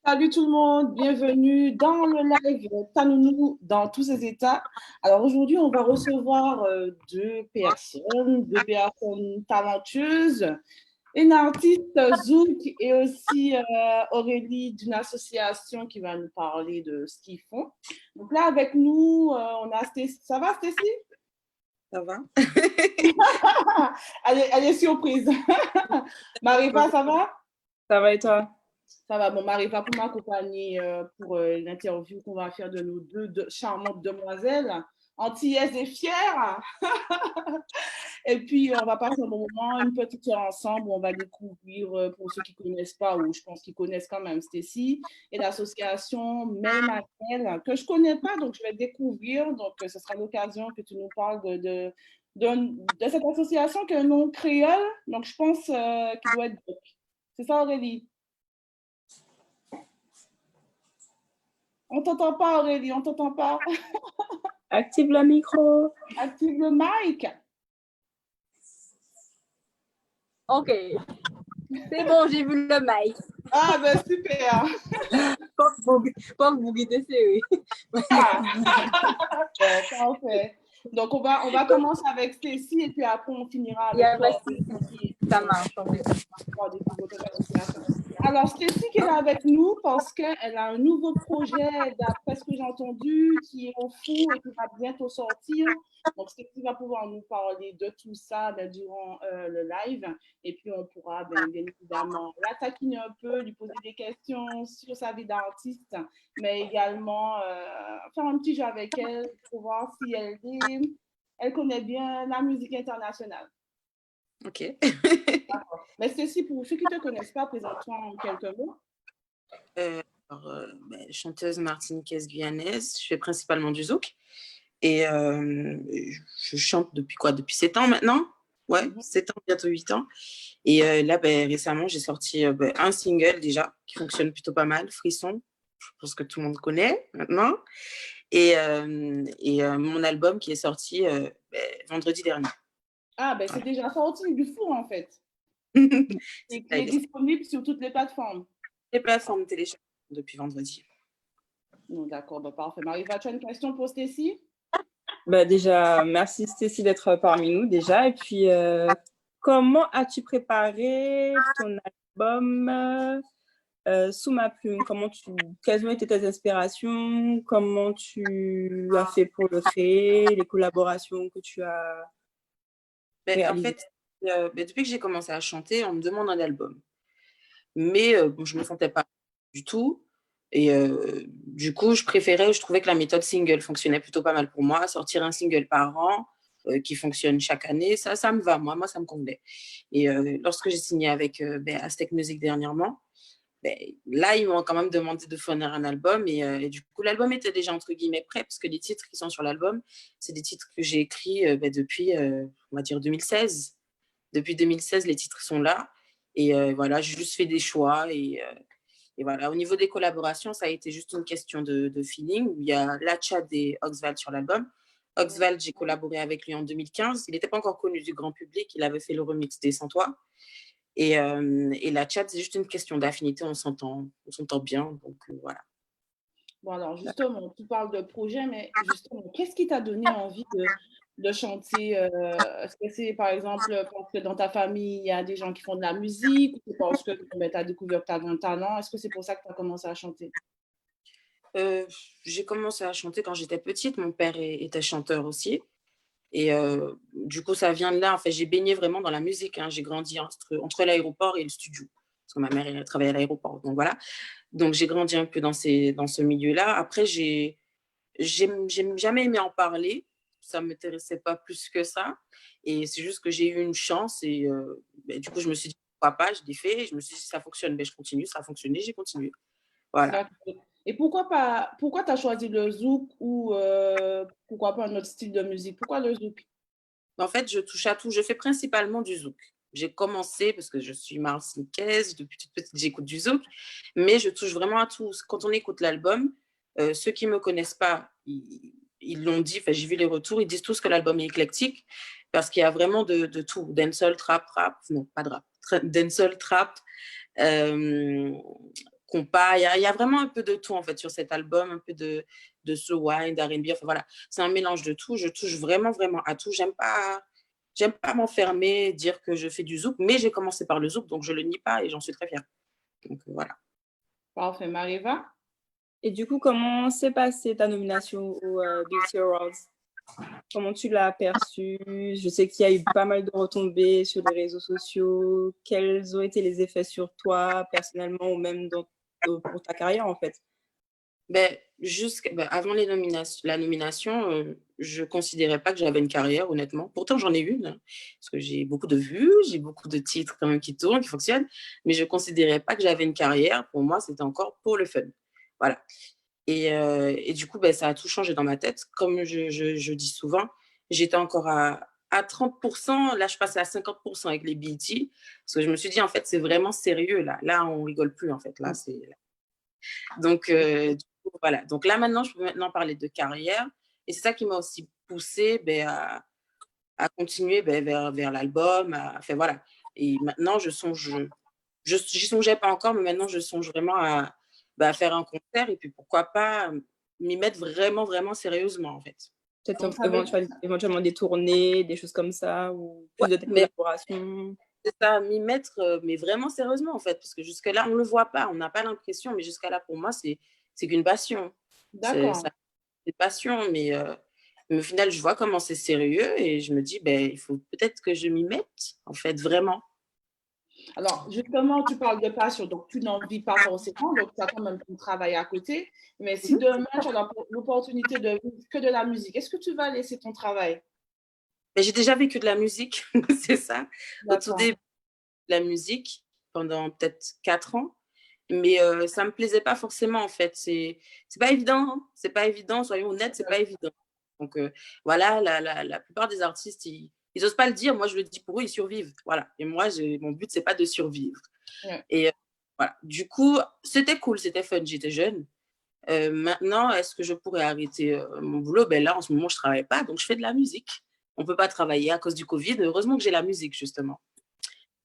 Salut tout le monde, bienvenue dans le live Tanounou dans tous ses états. Alors aujourd'hui, on va recevoir deux personnes talentueuses, une artiste Zouk et aussi Aurélie d'une association qui va nous parler de ce qu'ils font. Donc là, avec nous, on a Stécie. Ça va, Stécie? Ça va? Elle est surprise. Mariva, ça va? Ça va et toi? Ça va, bon, Marie va pour m'accompagner pour l'interview qu'on va faire de nos deux charmantes demoiselles, antillaises et fières. Et puis, on va passer un bon moment, une petite heure ensemble où on va découvrir, pour ceux qui ne connaissent pas, ou je pense qu'ils connaissent quand même Stécie, et l'association Même à elle, que je ne connais pas, donc je vais découvrir. Donc, ce sera l'occasion que tu nous parles de cette association qui a un nom créole. Donc, je pense qu'il doit être. C'est ça, Aurélie? On t'entend pas, Aurélie, on t'entend pas. Active le micro. Active le mic. Ok. C'est bon, j'ai vu le mic. Ah, ben super. Pas que vous guidez, oui. Parfait. Donc, on va commencer avec Stécie et puis après, on finira avec toi. Ça marche. Alors, Stécie qui est là avec nous parce qu'elle a un nouveau projet, d'après ce que j'ai entendu, qui est au four et qui va bientôt sortir. Donc, Stécie va pouvoir nous parler de tout ça durant le live. Et puis, on pourra bien évidemment la taquiner un peu, lui poser des questions sur sa vie d'artiste, mais également faire un petit jeu avec elle pour voir si elle connaît bien la musique internationale. Ok. Mais Stécie, pour ceux qui ne te connaissent pas, présente-toi en quelques mots. Chanteuse martiniquaise guyanaise, je fais principalement du zouk. Et je chante depuis quoi? Depuis 7 ans maintenant. Ouais, 7 ans, bientôt 8 ans. Et là, récemment, j'ai sorti un single déjà qui fonctionne plutôt pas mal, Frisson. Je pense que tout le monde connaît maintenant. Et mon album qui est sorti vendredi dernier. Ah, ben c'est déjà sorti du four en fait. Et qui est disponible sur toutes les plateformes. Les plateformes de téléchargement depuis vendredi. D'accord, parfait. Marie-Va, tu as une question pour Stécie? Déjà, merci Stécie d'être parmi nous déjà. Et puis, comment as-tu préparé ton album Sous ma plume? Quelles ont été tes inspirations? Comment tu as fait pour le créer? Les collaborations que tu as réalisées? En fait, depuis que j'ai commencé à chanter, on me demande un album. Mais je ne me sentais pas du tout. Et du coup, je trouvais que la méthode single fonctionnait plutôt pas mal pour moi. Sortir un single par an qui fonctionne chaque année, ça me va, moi ça me convenait. Et lorsque j'ai signé avec Aztec Music dernièrement, là, ils m'ont quand même demandé de fournir un album. Et du coup, l'album était déjà entre guillemets prêt parce que les titres qui sont sur l'album, c'est des titres que j'ai écrits depuis, on va dire, 2016. Depuis 2016, les titres sont là. Et voilà, j'ai juste fait des choix. Et voilà, au niveau des collaborations, ça a été juste une question de feeling. Il y a Latchad et Oxval sur l'album. Oxval, j'ai collaboré avec lui en 2015. Il n'était pas encore connu du grand public. Il avait fait le remix des Sans Toi. Et Latchad, c'est juste une question d'affinité. On s'entend bien. Donc, voilà. Bon, alors justement, tu parles de projet, mais justement, qu'est-ce qui t'a donné envie de chanter? Est-ce que c'est, par exemple, parce que dans ta famille, il y a des gens qui font de la musique, ou c'est parce que tu as découvert que tu avais un talent? Est-ce que c'est pour ça que tu as commencé à chanter? J'ai commencé à chanter quand j'étais petite. Mon père était chanteur aussi. Et du coup, ça vient de là. En fait, j'ai baigné vraiment dans la musique. J'ai grandi entre l'aéroport et le studio. parce que ma mère elle travaillait à l'aéroport. Donc voilà. Donc j'ai grandi un peu dans ce milieu-là. Après, j'ai jamais aimé en parler. Ça ne m'intéressait pas plus que ça. Et c'est juste que j'ai eu une chance et du coup, je me suis dit, pourquoi pas, je l'ai fait. Et je me suis dit, si ça fonctionne, je continue. Ça a fonctionné, j'ai continué. Voilà. D'accord. Et pourquoi tu as choisi le zouk ou pourquoi pas un autre style de musique? Pourquoi le zouk? En fait, je touche à tout. Je fais principalement du zouk. J'ai commencé parce que je suis martiniquaise, depuis toute petite, j'écoute du zouk, mais je touche vraiment à tout. Quand on écoute l'album, ceux qui ne me connaissent pas, ils l'ont dit, j'ai vu les retours, ils disent tous que l'album est éclectique parce qu'il y a vraiment de tout. Dancehall, trap, non, pas de rap, dancehall, trap, compas, il y a vraiment un peu de tout en fait sur cet album, un peu de slow wine, d'R&B, enfin voilà, c'est un mélange de tout. Je touche vraiment, vraiment à tout. J'aime pas m'enfermer, dire que je fais du zouk, mais j'ai commencé par le zouk, donc je le nie pas et j'en suis très fière. Donc voilà. Parfait, Mariva. Et du coup, comment s'est passée ta nomination aux BET Awards? Comment tu l'as perçue? Je sais qu'il y a eu pas mal de retombées sur les réseaux sociaux. Quels ont été les effets sur toi personnellement ou même pour ta carrière en fait? Avant la nomination, je ne considérais pas que j'avais une carrière, honnêtement. Pourtant, j'en ai une, hein, parce que j'ai beaucoup de vues, j'ai beaucoup de titres quand même qui tournent, qui fonctionnent, mais je ne considérais pas que j'avais une carrière. Pour moi, c'était encore pour le fun. Voilà. Et du coup, ça a tout changé dans ma tête. Comme je dis souvent, j'étais encore à 30%. Là, je passais à 50% avec les BET. Parce que je me suis dit, en fait, c'est vraiment sérieux. Là on rigole plus, en fait. Là, c'est... Donc, du coup, voilà. Donc là, maintenant, je peux maintenant parler de carrière. Et c'est ça qui m'a aussi poussée à continuer vers l'album. Enfin, voilà. Et maintenant, j'y songeais pas encore, mais maintenant, je songe vraiment à faire un concert et puis pourquoi pas m'y mettre vraiment, vraiment sérieusement, en fait. Peut-être éventuellement des tournées, des choses comme ça, ou plus de collaborations. C'est ça, m'y mettre, mais vraiment sérieusement, en fait, parce que jusque-là, on ne le voit pas, on n'a pas l'impression, mais jusqu'à là, pour moi, c'est qu'une passion. D'accord. C'est une passion, mais au final, je vois comment c'est sérieux et je me dis, il faut peut-être que je m'y mette, en fait, vraiment. Alors, justement, tu parles de passion, donc tu n'en vis pas forcément, donc tu as quand même ton travail à côté. Mais si demain, tu as l'opportunité de vivre que de la musique, est-ce que tu vas laisser ton travail? J'ai déjà vécu de la musique, c'est ça. Au tout début, la musique, pendant peut-être 4 ans. Mais ça ne me plaisait pas forcément, en fait. C'est pas évident, hein. C'est pas évident, soyons honnêtes, c'est pas évident. Donc, voilà, la plupart des artistes, ils n'osent pas le dire. Moi, je le dis pour eux, ils survivent. Voilà. Et moi, mon but, c'est pas de survivre. Ouais. Et voilà. Du coup, c'était cool, c'était fun. J'étais jeune. Maintenant, est-ce que je pourrais arrêter mon boulot? Là, en ce moment, je ne travaille pas, donc je fais de la musique. On ne peut pas travailler à cause du Covid. Heureusement que j'ai la musique, justement.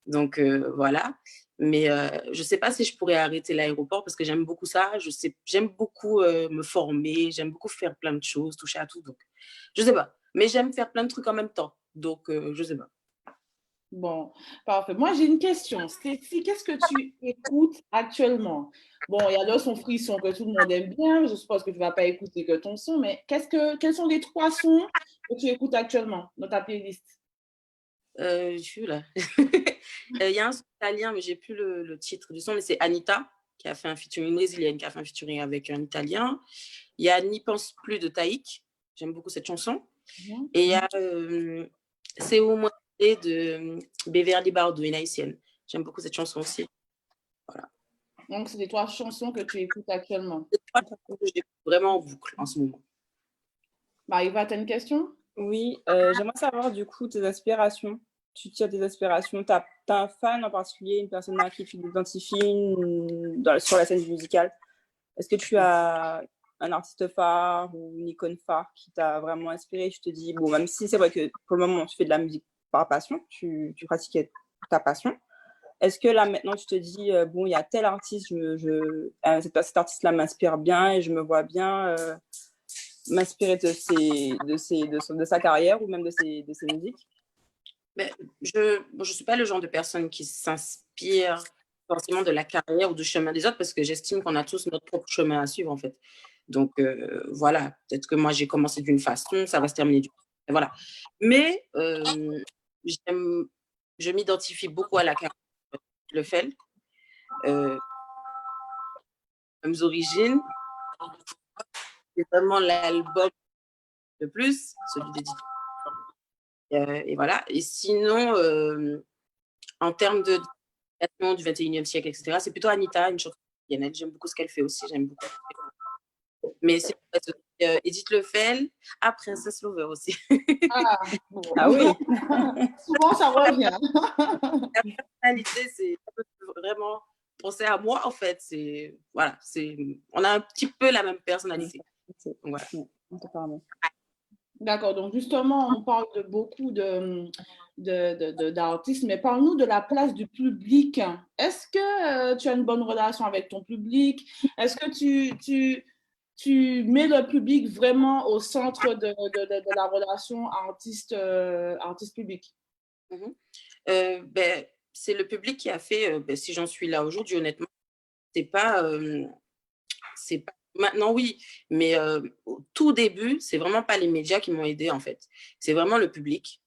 Donc, voilà. Mais je ne sais pas si je pourrais arrêter l'aéroport parce que j'aime beaucoup ça. J'aime beaucoup me former, j'aime beaucoup faire plein de choses, toucher à tout. Donc, je ne sais pas. Mais j'aime faire plein de trucs en même temps. Donc, je ne sais pas. Bon, parfait. Moi, j'ai une question. Stéphie, qu'est-ce que tu écoutes actuellement? Bon, il y a le son frisson que tout le monde aime bien. Je suppose que tu ne vas pas écouter que ton son, mais quels sont les 3 sons que tu écoutes actuellement dans ta playlist? Je suis là. Il y a un son italien, mais je n'ai plus le titre du son, mais c'est Anita, qui a fait un featuring, une brésilienne, qui a fait un featuring avec un italien. Il y a N'y pense plus de Taïk. J'aime beaucoup cette chanson. Et il y a C'est au moins de Beverly Bardot, une haïtienne. J'aime beaucoup cette chanson aussi. Voilà. Donc, c'est les 3 chansons que tu écoutes actuellement. C'est 3 chansons que j'écoute vraiment en boucle en ce moment. Maïva, tu as une question? Oui, j'aimerais savoir du coup tes aspirations. Tu tires des aspirations. Tu as un fan en particulier, une personne à qui tu t'identifies sur la scène musicale. Est-ce que tu as un artiste phare ou une icône phare qui t'a vraiment inspiré? Je te dis, bon, même si c'est vrai que pour le moment, tu fais de la musique par passion, tu pratiquais ta passion. Est-ce que là, maintenant, tu te dis, bon, il y a tel artiste, cet artiste-là m'inspire bien et je me vois bien m'inspirer de sa carrière ou même de ses musiques? Je ne suis pas le genre de personne qui s'inspire forcément de la carrière ou du chemin des autres parce que j'estime qu'on a tous notre propre chemin à suivre en fait. Donc voilà, peut-être que moi j'ai commencé d'une façon, ça va se terminer d'une façon. Voilà. Mais je m'identifie beaucoup à la carrière de Fel. mêmes origines. C'est vraiment l'album le plus, celui d'Edith. Et voilà. Et sinon, en termes de du 21e siècle, etc., c'est plutôt Anita, une chanteuse italienne. J'aime beaucoup ce qu'elle fait aussi. J'aime beaucoup. Mais c'est Edith Lefel, Princess Lover aussi. Bon. Ah oui. Souvent, ça revient. La personnalité, c'est vraiment penser à moi, en fait. Voilà, on a un petit peu la même personnalité. Donc, voilà. D'accord, donc justement, on parle de beaucoup d'artistes, mais parle-nous de la place du public. Est-ce que tu as une bonne relation avec ton public? Est-ce que tu mets le public vraiment au centre de la relation artiste-public? C'est le public qui a fait, si j'en suis là aujourd'hui, honnêtement, c'est pas maintenant, oui, mais au tout début, c'est vraiment pas les médias qui m'ont aidé en fait. C'est vraiment le public.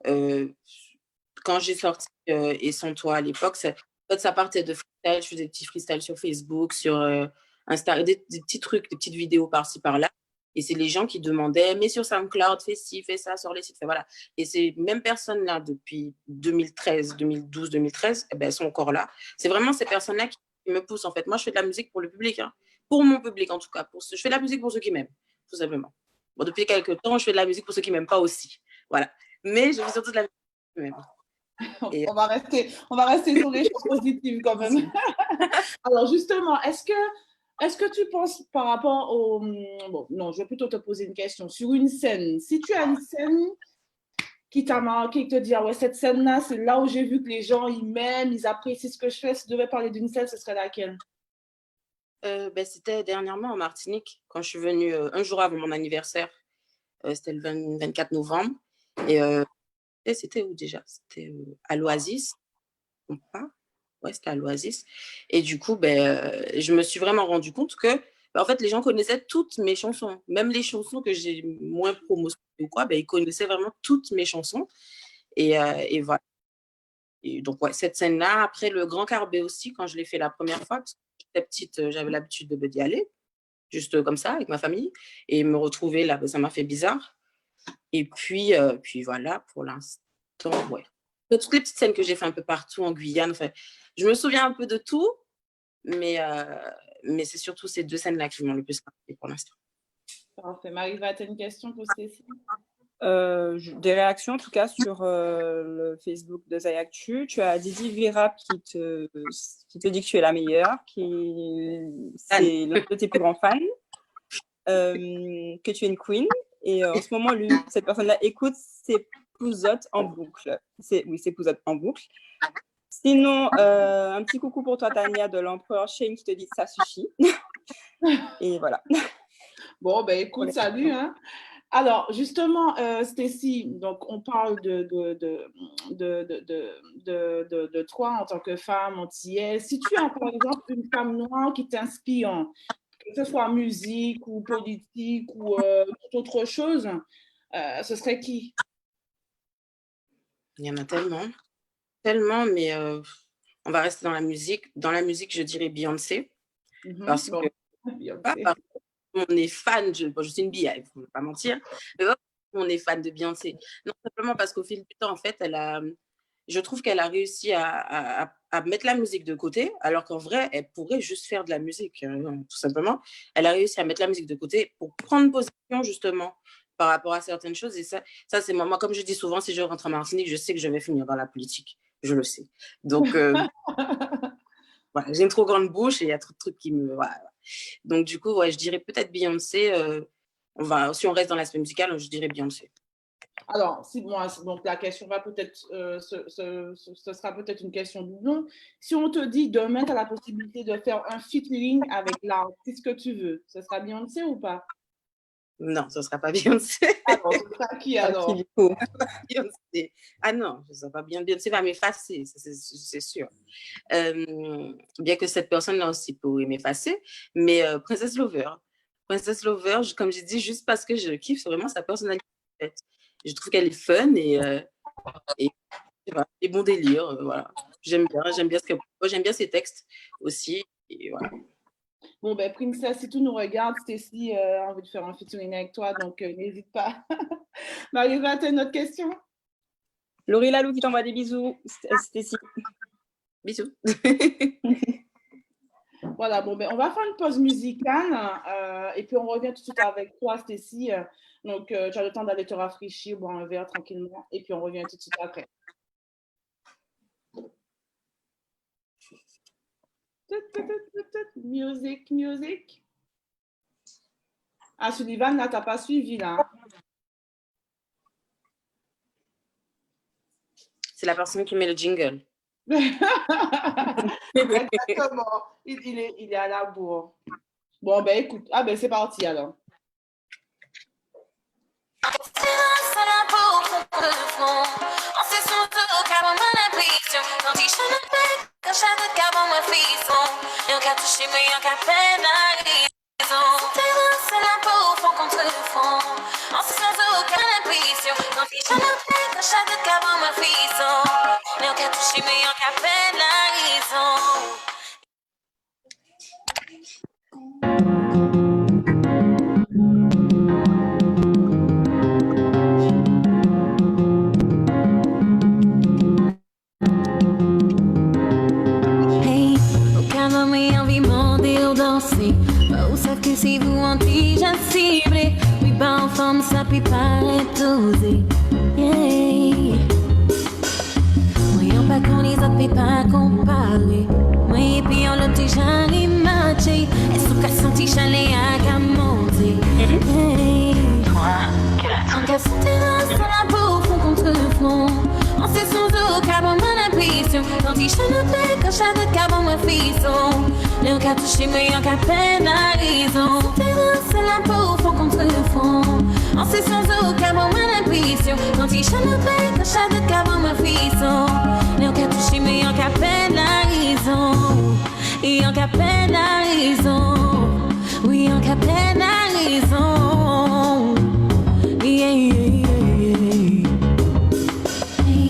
Quand j'ai sorti Et sans toi à l'époque, ça partait de freestyle. Je faisais des petits freestyles sur Facebook, sur Insta, des petits trucs, des petites vidéos par-ci par-là. Et c'est les gens qui demandaient, mais sur SoundCloud, fais ci, fais ça, sur les sites, voilà. Et ces mêmes personnes-là, depuis 2013, 2012, 2013, elles sont encore là. C'est vraiment ces personnes-là qui me poussent en fait. Moi, je fais de la musique pour le public, hein. Pour mon public en tout cas. Je fais de la musique pour ceux qui m'aiment, tout simplement. Bon, depuis quelques temps, je fais de la musique pour ceux qui m'aiment pas aussi. Voilà. Mais je fais surtout de la musique pour ceux qui m'aiment. On va rester sur les choses positives quand même. Alors justement, est-ce que tu penses par rapport au... Bon, non, je vais plutôt te poser une question. Sur une scène, si tu as une scène qui t'a marqué, qui te dit, ah ouais, cette scène-là, c'est là où j'ai vu que les gens, ils m'aiment, ils apprécient ce que je fais. Si tu devais parler d'une scène, ce serait laquelle? C'était dernièrement en Martinique, quand je suis venue un jour avant mon anniversaire. C'était le 24 novembre. Et c'était où déjà? C'était à l'Oasis. Ouais, c'était à l'Oasis. Et du coup, je me suis vraiment rendu compte que, en fait, les gens connaissaient toutes mes chansons. Même les chansons que j'ai moins promotionnées ou quoi, ils connaissaient vraiment toutes mes chansons. Et voilà. Et donc, ouais, cette scène-là. Après, le Grand Carbet aussi, quand je l'ai fait la première fois, parce que j'étais petite, j'avais l'habitude d'y aller, juste comme ça, avec ma famille. Et me retrouver là, ça m'a fait bizarre. Et puis voilà, pour l'instant, ouais. Toutes les petites scènes que j'ai fait un peu partout en Guyane, enfin, je me souviens un peu de tout, mais c'est surtout ces deux scènes-là qui m'ont le plus marqué pour l'instant. Parfait. Marie-Va, tu as une question pour Stécie? Des réactions en tout cas sur le Facebook de Zaya Actu. Tu as Didi Vira qui te dit que tu es la meilleure, c'est l'un de tes plus grands fans, que tu es une queen. Et en ce moment, cette personne-là écoute ses pouzottes en boucle. Ses pouzottes en boucle. Sinon, un petit coucou pour toi, Tania, de l'Empereur Shane qui te dit que ça suffit. Et voilà. Bon, écoute, salut. Hein. Alors, justement, Stécie, donc on parle de toi en tant que femme antillaise. Si tu as, par exemple, une femme noire qui t'inspire, que ce soit musique ou politique ou toute autre chose, ce serait qui? Il y en a tellement, mais on va rester dans la musique. Dans la musique, je dirais Beyoncé, parce que on est fan, je suis une bielle, il ne faut pas mentir, mais on est fan de Beyoncé. Non, simplement parce qu'au fil du temps, en fait, je trouve qu'elle a réussi à mettre la musique de côté, alors qu'en vrai, elle pourrait juste faire de la musique, tout simplement. Elle a réussi à mettre la musique de côté pour prendre position, justement, par rapport à certaines choses. Et ça c'est moi, comme je dis souvent, si je rentre en Martinique, je sais que je vais finir dans la politique. Je le sais. Donc, voilà, j'ai une trop grande bouche et il y a trop de trucs qui me... Voilà. Donc, du coup, ouais, je dirais peut-être Beyoncé. Si on reste dans l'aspect musical, je dirais Beyoncé. Alors, donc la question va peut-être, ce sera peut-être une question doublon. Si on te dit demain, tu as la possibilité de faire un featuring avec l'artiste que tu veux, ce sera Beyoncé ou pas? Non, ce ne sera pas Beyoncé. Alors, ce sera qui alors? Beyoncé. Ah non, ce ne sera pas Beyoncé, va m'effacer, c'est sûr. Bien que cette personne-là aussi pourrait m'effacer, mais Princess Lover. Princess Lover, comme j'ai dit, juste parce que je kiffe vraiment sa personnalité. En fait. Je trouve qu'elle est fun et je sais pas, des bons délires, voilà. J'aime bien ce que moi, j'aime bien ses textes aussi. Et voilà. Bon, ben, Princess, si tu nous regardes, Stacy a envie de faire un featuring avec toi, donc n'hésite pas. Marie-Va, tu as une autre question? Laurie Lalou qui t'envoie des bisous. Stacy. Bisous. Voilà, bon, ben, on va faire une pause musicale et puis on revient tout de suite avec toi, Stacy. Donc, tu as le temps d'aller te rafraîchir, boire un verre tranquillement et puis on revient tout de suite après. Music, music. Ah, Sullivan, là, tu n'as pas suivi, là. C'est la personne qui met le jingle. Exactement. Il est à la bourre. Bon, ben écoute. Ah, ben c'est parti alors. Que si vous en déjà ciblé, oui, bah, en forme, ça peut paraître osé. Yeah. Voyons pas qu'on les autres peut pas comparer. Moi, et puis on l'a déjà matché. Est-ce qu'on a senti chalet à camonter? En cas de la peau, fond contre fond. On sait sans eau, car on a l'impression. Quand il chante le bec, quand chante le car on m'a fait son. Le cas touché, mais il y a qu'à peine à raison. C'est la peau, fond contre fond. On sait sans eau, car on a l'impression. Quand il chante le bec, quand chante le car on m'a fait son. Le cas touché, mais il y a qu'à peine à raison. Il y a qu'à peine à raison. Oui, il y a qu'à peine à raison. Yeah, yeah, yeah. Hey,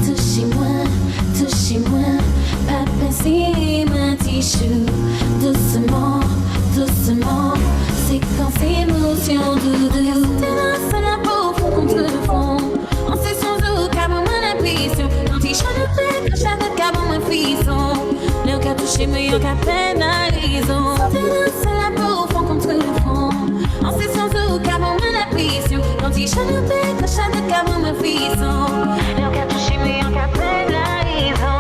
touchez-moi, pas passer ma t-shirt. Doucement, doucement, séquence émotion doudou. C'est la peau, fond contre le fond. On sait sans eau, car on a l'impression. Quand il chante le bec, quand chante le car on m'a fait son. Le cas touché, mais il y a qu'à peine à raison. C'est la peau, fond contre le fond. On sait sans eau, car on a l'impression. Quand il chante le bec, quand chante le car on m'a fait son. Le cas touché, mais il y a qu'à peine à raison.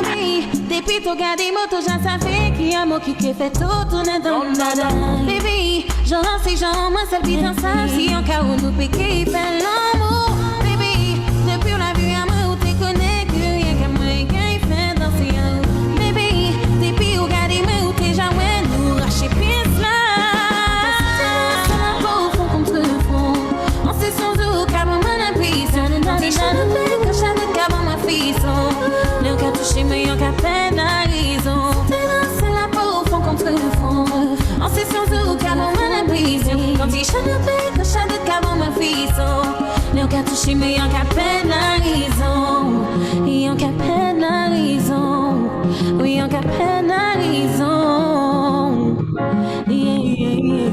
Baby, depuis ton gars des motos, j'en savais qu'il y a un mot qui fait tout tourner dans le dada. Baby, j'en sais, j'en moi, celle qui t'en savent. Si en cas où nous piquer, il fait l'amour. Baby, depuis on l'a vu à moi, où t'es connais, que rien qu'à moi, qu'il fait danser. Baby, depuis on garde moi, où t'es jamais, nous racher pièce là. C'est la peau, fond contre le fond. On sait sans eau, car on a l'impression. Quand il chante le bec, quand chante le car on m'a fait son. Le cas touché, mais il y a qu'à peine à raison. C'est la peau, fond contre le fond. On sait sans eau, car on a l'impression. Quand il chante le bec, quand chante le car on m'a fait son. Le cas touché, mais il y a qu'à peine à raison. Il y a qu'à peine à raison. Oui, il y a qu'à peine à raison. Yeah, yeah, yeah.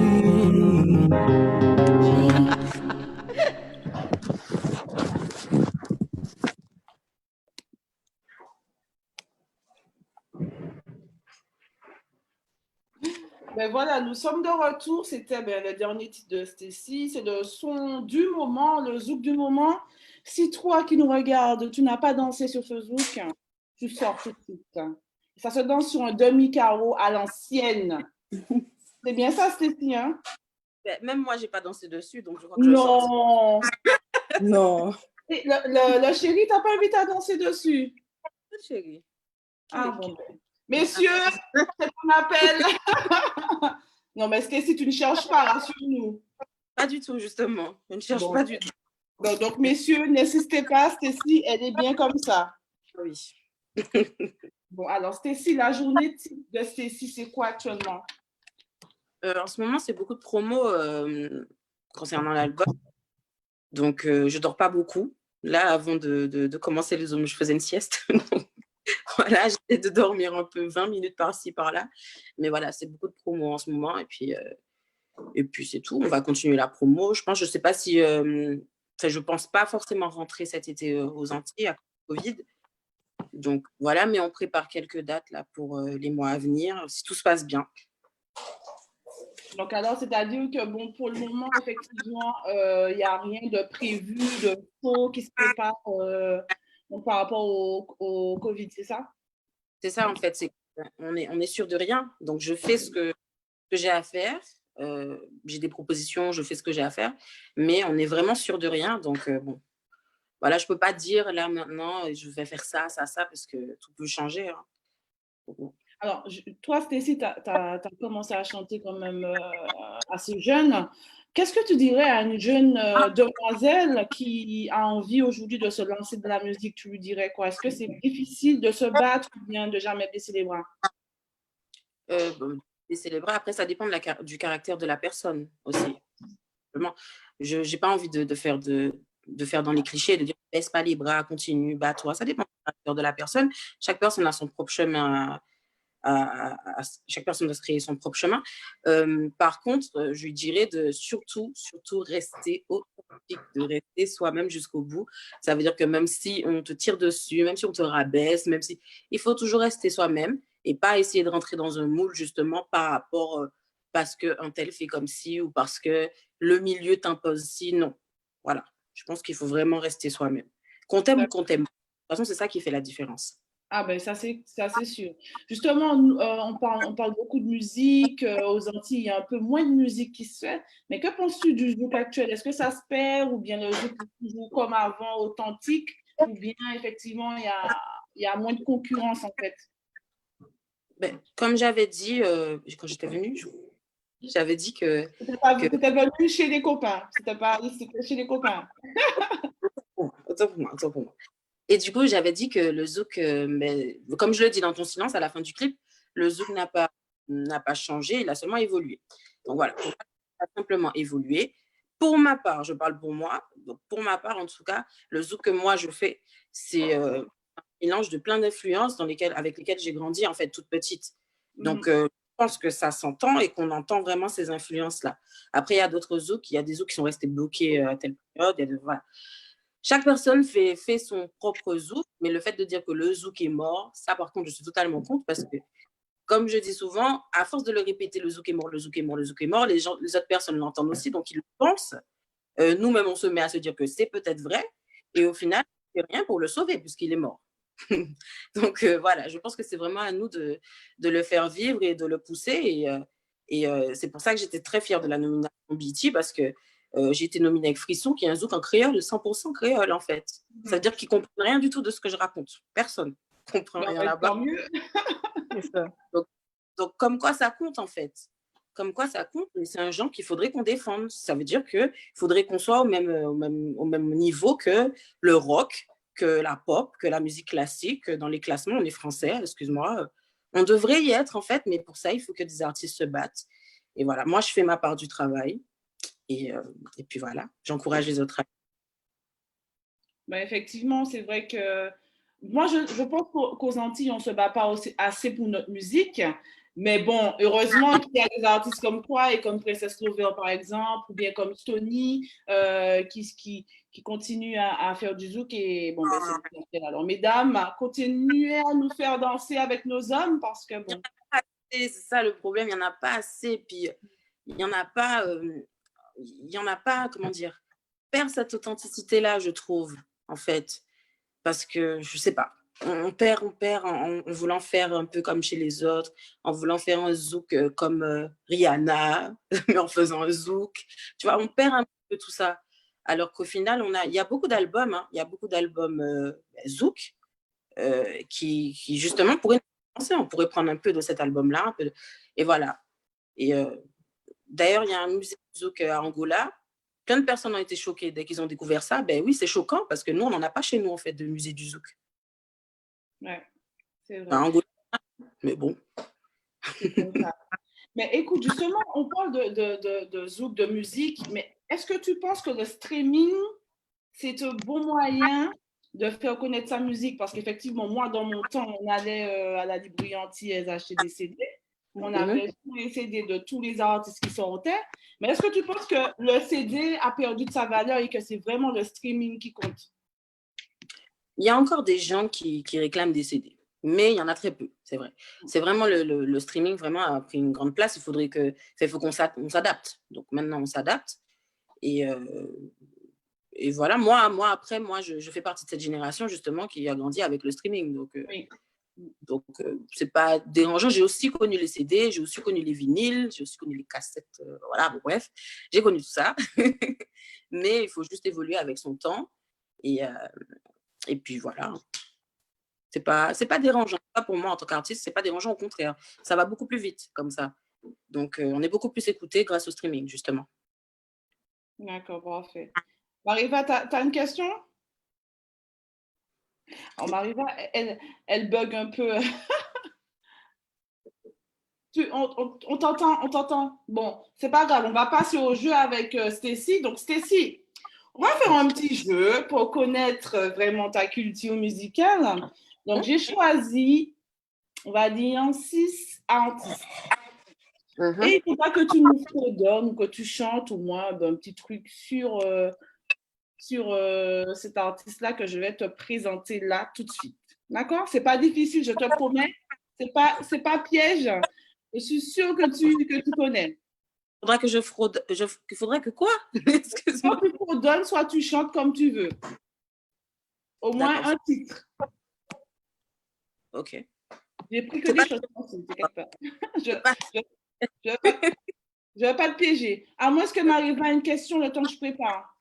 Ben voilà, nous sommes de retour. C'était le dernier titre de Stacy. C'est le son du moment, le zouk du moment. Si toi qui nous regardes, tu n'as pas dansé sur ce zouk, tu sors tout de suite. Ça se danse sur un demi-carreau à l'ancienne. C'est bien ça, Stacy, hein? Même moi, j'ai pas dansé dessus, donc je crois que je sors. Non. Non. Et le chéri, t'as pas invité à danser dessus? Chérie. Ah bon. Messieurs, c'est ton appel. Non, mais Stacy, tu ne cherches pas, rassure-nous. Pas du tout, justement. Je ne cherche Bon. pas du tout. Donc, messieurs, n'insistez pas, Stacy, elle est bien comme ça. Oui. Bon, alors, Stacy, la journée type de Stacy, c'est quoi actuellement? En ce moment, c'est beaucoup de promos concernant l'album. Donc, je dors pas beaucoup. Là, avant de commencer le Zoom, je faisais une sieste. Voilà, j'essaie de dormir un peu 20 minutes par-ci, par-là. Mais voilà, c'est beaucoup de promo en ce moment. Et puis c'est tout. On va continuer la promo. Je sais pas si... je pense pas forcément rentrer cet été aux Antilles à cause du Covid. Donc voilà, mais on prépare quelques dates là pour les mois à venir, si tout se passe bien. Donc, alors, c'est-à-dire que, bon, pour le moment, effectivement, il n'y a rien de prévu, de faux qui se prépare donc, par rapport au Covid, c'est ça? C'est ça, en fait. On est sûr de rien. Donc, je fais ce que j'ai à faire. J'ai des propositions, je fais ce que j'ai à faire. Mais on est vraiment sûr de rien. Donc, bon, voilà, je ne peux pas dire là, maintenant, je vais faire ça, ça, ça, parce que tout peut changer. Hein. Bon. Alors, toi, Stécie, tu as commencé à chanter quand même assez jeune. Qu'est-ce que tu dirais à une jeune demoiselle qui a envie aujourd'hui de se lancer dans la musique? Tu lui dirais quoi? Est-ce que c'est difficile de se battre ou bien de jamais baisser les bras? Bon, baisser les bras, après, ça dépend du caractère de la personne aussi. Je n'ai pas envie de faire dans les clichés, de dire baisse pas les bras, continue, bats-toi. Ça dépend du caractère de la personne. Chaque personne a son propre chemin. Chaque personne doit se créer son propre chemin. Par contre, je lui dirais de surtout rester authentique, de rester soi-même jusqu'au bout. Ça veut dire que même si on te tire dessus, même si on te rabaisse, il faut toujours rester soi-même et pas essayer de rentrer dans un moule justement par rapport parce qu'un tel fait comme ci ou parce que le milieu t'impose ci. Non. Voilà. Je pense qu'il faut vraiment rester soi-même. Qu'on t'aime ou qu'on t'aime. De toute façon, c'est ça qui fait la différence. Ah ben ça c'est sûr. Justement, on parle beaucoup de musique. Aux Antilles, il y a un peu moins de musique qui se fait. Mais que penses-tu du zouk actuel? Est-ce que ça se perd ou bien le zouk est toujours comme avant, authentique? Ou bien effectivement, il y a moins de concurrence en fait? Ben, comme j'avais dit quand j'étais venue, j'avais dit que... C'était venu chez les copains. C'était pas chez les copains. Autant pour moi. Et du coup, j'avais dit que le zouk, comme je le dis dans ton silence, à la fin du clip, le zouk n'a pas changé, il a seulement évolué. Donc voilà, il a simplement évolué. Pour ma part, je parle pour moi, donc pour ma part en tout cas, le zouk que moi je fais, c'est un mélange de plein d'influences avec lesquelles j'ai grandi en fait toute petite. Donc je pense que ça s'entend et qu'on entend vraiment ces influences-là. Après, il y a d'autres zouks, il y a des zouks qui sont restés bloqués à telle période, voilà. Chaque personne fait son propre zouk, mais le fait de dire que le zouk est mort, ça par contre, je suis totalement contre parce que, comme je dis souvent, à force de le répéter, le zouk est mort, le zouk est mort, le zouk est mort, les autres personnes l'entendent aussi, donc ils le pensent. Nous-mêmes, on se met à se dire que c'est peut-être vrai, et au final, on ne fait rien pour le sauver puisqu'il est mort. Donc voilà, je pense que c'est vraiment à nous de le faire vivre et de le pousser, et c'est pour ça que j'étais très fière de la nomination BET parce que j'ai été nominée avec Frisson, qui est un zouk en créole, 100% créole en fait. Ça veut dire qu'ils ne comprennent rien du tout de ce que je raconte. Personne ne comprend rien là-bas. Donc, comme quoi ça compte en fait. Comme quoi ça compte, mais c'est un genre qu'il faudrait qu'on défende. Ça veut dire qu'il faudrait qu'on soit au même niveau que le rock, que la pop, que la musique classique. Dans les classements, on est français, excuse-moi. On devrait y être en fait, mais pour ça, il faut que des artistes se battent. Et voilà, moi, je fais ma part du travail. Et puis voilà, j'encourage les autres. Ben, effectivement, c'est vrai que moi, je pense qu'aux Antilles, on ne se bat pas assez pour notre musique. Mais bon, heureusement qu'il y a des artistes comme toi et comme Princess Lover, par exemple, ou bien comme Stony, qui continuent à faire du zouk. Et bon, ben, c'est alors, mesdames, continuez à nous faire danser avec nos hommes parce que bon. C'est ça le problème, il n'y en a pas assez. Puis il n'y en a pas. Comment dire, perd cette authenticité-là, je trouve, en fait. Parce que, je sais pas, on perd en voulant faire un peu comme chez les autres, en voulant faire un zouk comme Rihanna, mais en faisant un zouk. Tu vois, on perd un peu tout ça. Alors qu'au final, il y a beaucoup d'albums, hein, il y a beaucoup d'albums zouk qui, justement, pourraient nous penser. On pourrait prendre un peu de cet album-là, et voilà. Et d'ailleurs, il y a un musée de zouk à Angola. Plein de personnes ont été choquées dès qu'ils ont découvert ça. Ben oui, c'est choquant parce que nous, on n'en a pas chez nous, en fait, de musée du zouk. Ouais, c'est vrai. À Angola, mais bon. Mais écoute, justement, on parle de zouk, de musique, mais est-ce que tu penses que le streaming c'est un bon moyen de faire connaître sa musique parce qu'effectivement, moi, dans mon temps, on allait à la librairie antillaise acheter des CD. On avait tous les CD de tous les artistes qui sortaient. Mais est-ce que tu penses que le CD a perdu de sa valeur et que c'est vraiment le streaming qui compte? Il y a encore des gens qui réclament des CD, mais il y en a très peu, c'est vrai. C'est vraiment le streaming vraiment a pris une grande place. Il faut qu'on s'adapte. Donc maintenant, on s'adapte. Et voilà, moi, je fais partie de cette génération justement qui a grandi avec le streaming. Donc, c'est pas dérangeant. J'ai aussi connu les CD, j'ai aussi connu les vinyles, j'ai aussi connu les cassettes. Voilà, bon, bref, j'ai connu tout ça. Mais il faut juste évoluer avec son temps. Et puis voilà. C'est pas dérangeant. Pas pour moi en tant qu'artiste, c'est pas dérangeant, au contraire. Ça va beaucoup plus vite comme ça. Donc, on est beaucoup plus écouté grâce au streaming, justement. D'accord, parfait. Mariva, tu as une question? Alors, Mariva, elle bug un peu. On t'entend. Bon, c'est pas grave, on va passer au jeu avec Stacy. Donc, Stacy, on va faire un petit jeu pour connaître vraiment ta culture musicale. Donc, j'ai choisi, on va dire, 6 artistes. Et il ne faut pas que tu nous fredonnes ou que tu chantes au moins un petit truc sur cet artiste-là que je vais te présenter là tout de suite. D'accord? C'est pas difficile, je te promets. C'est pas piège. Je suis sûre que tu connais. Faudra que je fraude. Faudrait que quoi? Excuse-moi. Soit tu fredonnes, soit tu chantes comme tu veux. Au moins un titre. Ok. J'ai pris que des choses faciles, t'inquiète pas. Je vais pas te piéger. À moins que Mariva ait une question le temps que je prépare.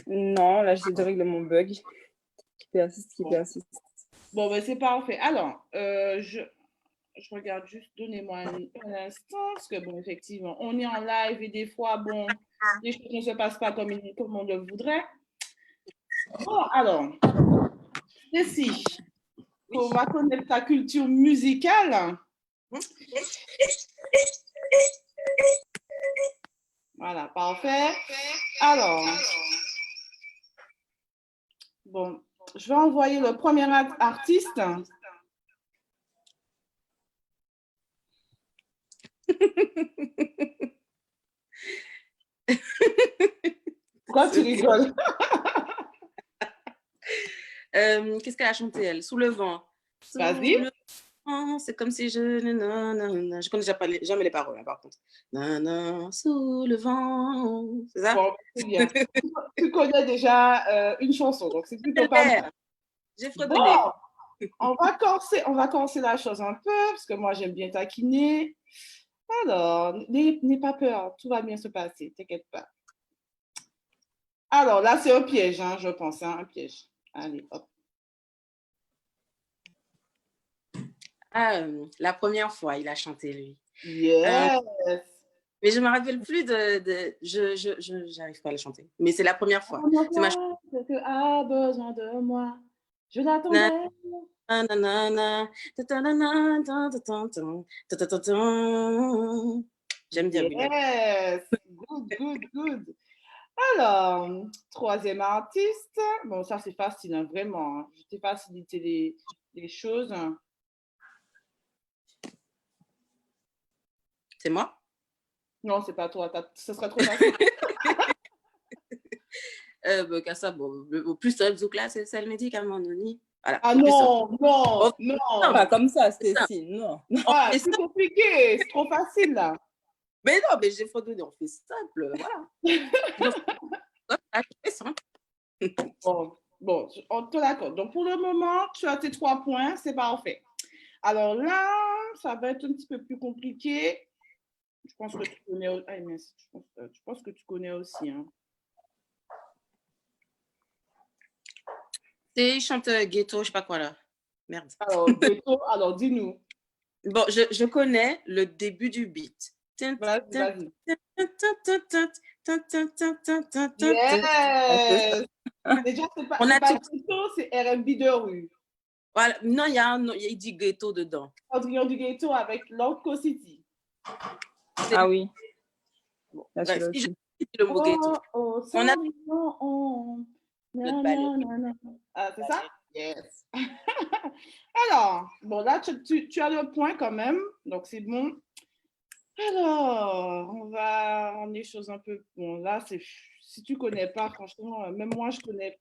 Non, là, j'ai de régler mon bug. Qui persiste. Bon, ben c'est parfait. Alors, je regarde juste, donnez-moi un instant, parce que, bon, effectivement, on est en live et des fois, bon, les choses ne se passent pas comme on le voudrait. Bon, alors, Cécile, on va connaître ta culture musicale. Voilà, parfait. Alors, bon, je vais envoyer le premier artiste. Pourquoi tu rigoles? Qu'est-ce qu'elle a chanté, elle? Sous le vent. Vas-y. C'est comme si je... Je connais jamais les paroles, hein, par contre. Sous le vent. C'est ça? Bon, c'est bien. Tu connais déjà une chanson, donc c'est plutôt pas mal. J'ai fredonné. Bon, on va corser la chose un peu, parce que moi, j'aime bien taquiner. Alors, n'aie pas peur, tout va bien se passer, t'inquiète pas. Alors, là, c'est un piège, hein, je pense, hein, un piège. Allez, hop. Ah, la première fois, il a chanté, lui. Yes! Mais je ne me rappelle plus je n'arrive pas à le chanter. Mais c'est la première fois. C'est ma chanson. Tu as besoin de moi. Je l'attendais. J'aime bien. Yes! Good. Alors, troisième artiste. Bon, ça, c'est facile, hein, vraiment. Hein. Je t'ai facilité les choses. C'est moi? Non, c'est pas toi. Ce serait trop facile. Plus là, c'est le médicament, Noni. Voilà. Ah non. Pas comme ça, Stécie, non. Ah, c'est compliqué, c'est trop facile, là. Mais non, mais j'ai fredonné, on fait simple, voilà. C'est simple. Bon, on te l'accorde. Donc, pour le moment, tu as tes 3 points, c'est parfait. Alors là, ça va être un petit peu plus compliqué. Je pense que tu connais. Je pense que tu connais aussi. Hein. Il chante ghetto, je sais pas quoi là. Merde. Alors, ghetto, alors dis-nous. Bon, je connais le début du beat. Vas-y. Yes! Déjà, c'est pas ghetto, c'est R&B de rue. Voilà. Non, il dit ghetto dedans. Cendrillon du ghetto avec Lord City. Ah oui. Bon, bref, le mot ghetto. Oh, On a Na, notre balai. na, na, na. Ah, c'est ça? Yes. Alors, bon, là, tu as le point quand même, donc c'est bon. Alors, on va rendre les choses un peu. Bon, là, c'est. Si tu connais pas, franchement, même moi, je connais.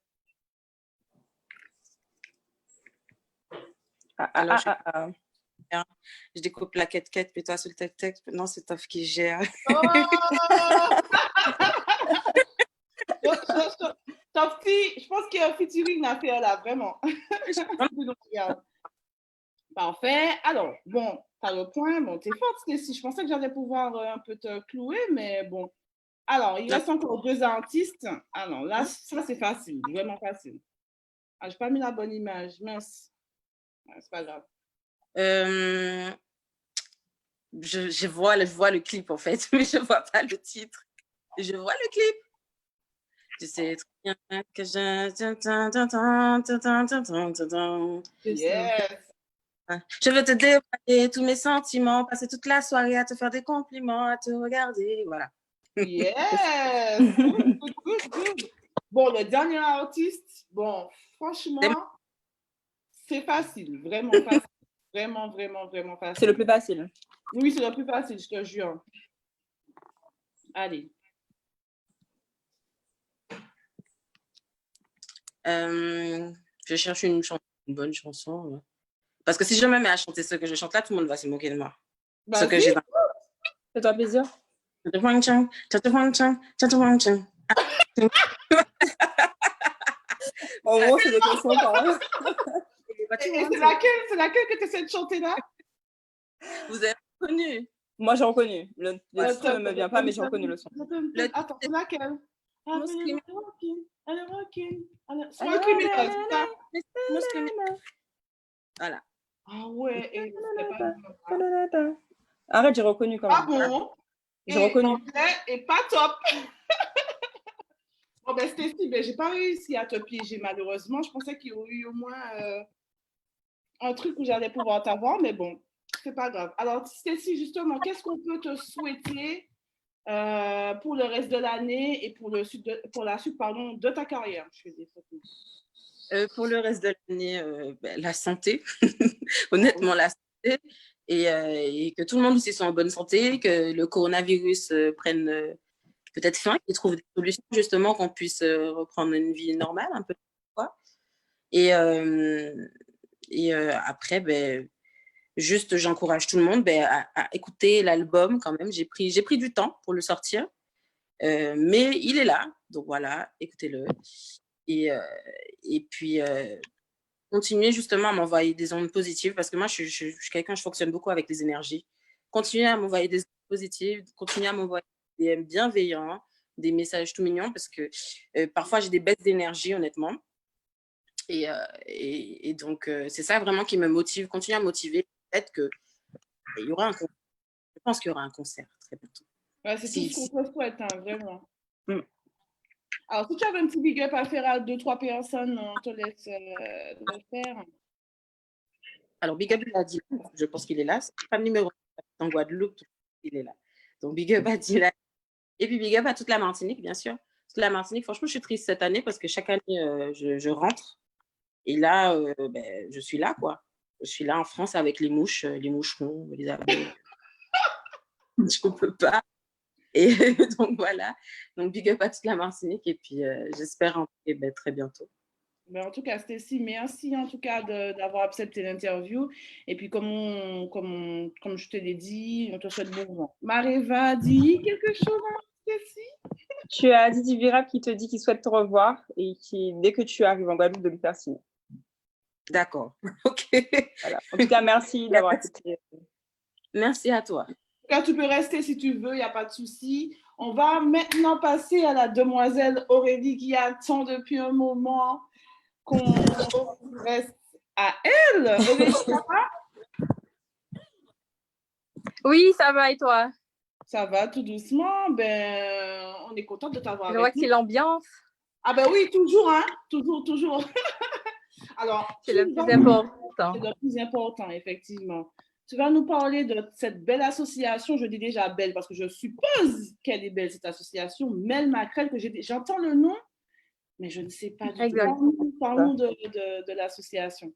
Alors, je découpe la quête, puis toi sur le texte. Non, c'est Toff qui gère. Oh! Tofty, je pense qu'il y a un featuring à faire là, vraiment. Parfait. Alors, bon, t'as le point. Bon, t'es forte, Stécie. Je pensais que j'allais pouvoir un peu te clouer, mais bon. Alors, il reste encore 2 artistes. Alors, là, ça, c'est facile, vraiment facile. Ah, j'ai pas mis la bonne image, mince. C'est pas grave. Je vois le clip, en fait, mais je vois pas le titre. Je vois le clip. Je sais très bien que Yes. je veux te dévoiler tous mes sentiments, passer toute la soirée à te faire des compliments, à te regarder, voilà. Yes. Good. Bon, le dernier artiste, bon, franchement, c'est facile, vraiment facile. Vraiment facile. C'est le plus facile. Oui, c'est le plus facile, je te jure. Allez. Je cherche une bonne chanson. Parce que si je me mets à chanter ce que je chante là, tout le monde va se moquer de moi. Bah, Ce que j'ai dans... Fais-toi plaisir. En gros, c'est des questions quand même. Et c'est laquelle que tu essaies de chanter là? Vous avez reconnu? Moi, j'ai reconnu. Le titre ne me vient pas, mais j'ai reconnu le son. Attends, c'est laquelle? Voilà. Ah ouais. Et arrête, j'ai reconnu quand même. Ah bon? J'ai reconnu. Et pas top. Bon, ben, Stécie, ben, j'ai pas réussi à te piéger, malheureusement. Je pensais qu'il y aurait eu au moins un truc où j'allais pouvoir t'avoir, mais bon, c'est pas grave. Alors, Stécie, justement, qu'est-ce qu'on peut te souhaiter pour le reste de l'année et pour la suite de ta carrière? Je fais des photos. Pour le reste de l'année, la santé. Honnêtement, la santé. Et que tout le monde aussi soit en bonne santé, que le coronavirus prenne peut-être fin, qu'ils trouvent des solutions, justement, qu'on puisse reprendre une vie normale un peu. Et après, ben, juste, j'encourage tout le monde à écouter l'album quand même. J'ai pris du temps pour le sortir, mais il est là. Donc voilà, écoutez-le. Et puis, continuez justement à m'envoyer des ondes positives parce que moi, je suis quelqu'un, je fonctionne beaucoup avec les énergies. Continuez à m'envoyer des ondes positives, continuez à m'envoyer des DM bienveillants, des messages tout mignons parce que parfois, j'ai des baisses d'énergie, honnêtement. Et donc, c'est ça vraiment qui me motive, continue à motiver. Peut-être qu'il y aura un concert. Je pense qu'il y aura un concert très bientôt. Ouais, c'est tout ce qu'on te souhaite, hein, vraiment. Alors, si tu avais un petit big up à faire à 2-3 personnes, on te laisse le faire. Alors, big up à Dylan, je pense qu'il est là. C'est pas le numéro en Guadeloupe, il est là. Donc, big up à Dylan. Et puis, big up à toute la Martinique, bien sûr. Toute la Martinique, franchement, je suis triste cette année parce que chaque année, je rentre. Et là, je suis là, quoi. Je suis là en France avec les mouches, les moucherons, les abeilles. Je ne peux pas. Et donc, voilà. Donc, big up à toute la Martinique. Et puis, j'espère rentrer très bientôt. Mais en tout cas, Stécie, merci en tout cas d'avoir accepté l'interview. Et puis, comme je te l'ai dit, on te souhaite bon vent. Mareva, dis quelque chose, hein, Stécie? Tu as Didi Virab qui te dit qu'il souhaite te revoir et qui, dès que tu arrives en Guadeloupe, de lui faire signer. D'accord. OK. Voilà. En tout cas, merci d'avoir accepté. Merci à toi. En tout cas, tu peux rester si tu veux, il n'y a pas de souci. On va maintenant passer à la demoiselle Aurélie qui attend depuis un moment qu'on reste à elle. Aurélie, ça va? Oui, ça va et toi? Ça va tout doucement. Ben, on est contente de t'avoir. Je vois que c'est l'ambiance. Ah ben oui, toujours, hein? Toujours. Alors, c'est le plus important. C'est le plus important, effectivement. tu vas nous parler de cette belle association. Je dis déjà belle parce que je suppose qu'elle est belle, cette association, Mel Macrel, que j'entends le nom, mais je ne sais pas du tout. Exact. Parlons de l'association.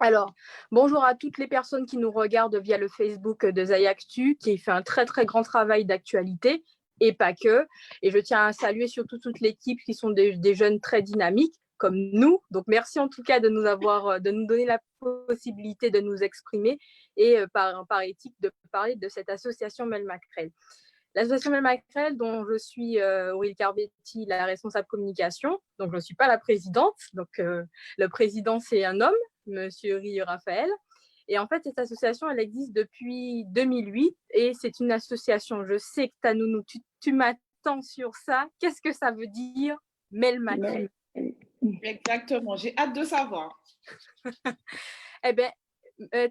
Alors, bonjour à toutes les personnes qui nous regardent via le Facebook de Zayactu, qui fait un très, très grand travail d'actualité, et pas que. Et je tiens à saluer surtout toute l'équipe qui sont des jeunes très dynamiques, comme nous. Donc, merci en tout cas de nous donner la possibilité de nous exprimer et par éthique de parler de cette association Mel Macrel. L'association Mel Macrel, dont je suis Aurélie Carbetti, la responsable communication, donc je ne suis pas la présidente, donc le président c'est un homme, Monsieur Rio Raphaël. Et en fait, cette association, elle existe depuis 2008 et c'est une association, je sais que Tanounou, tu m'attends sur ça. Qu'est-ce que ça veut dire, Mel Macrel? Exactement, j'ai hâte de savoir. Eh bien,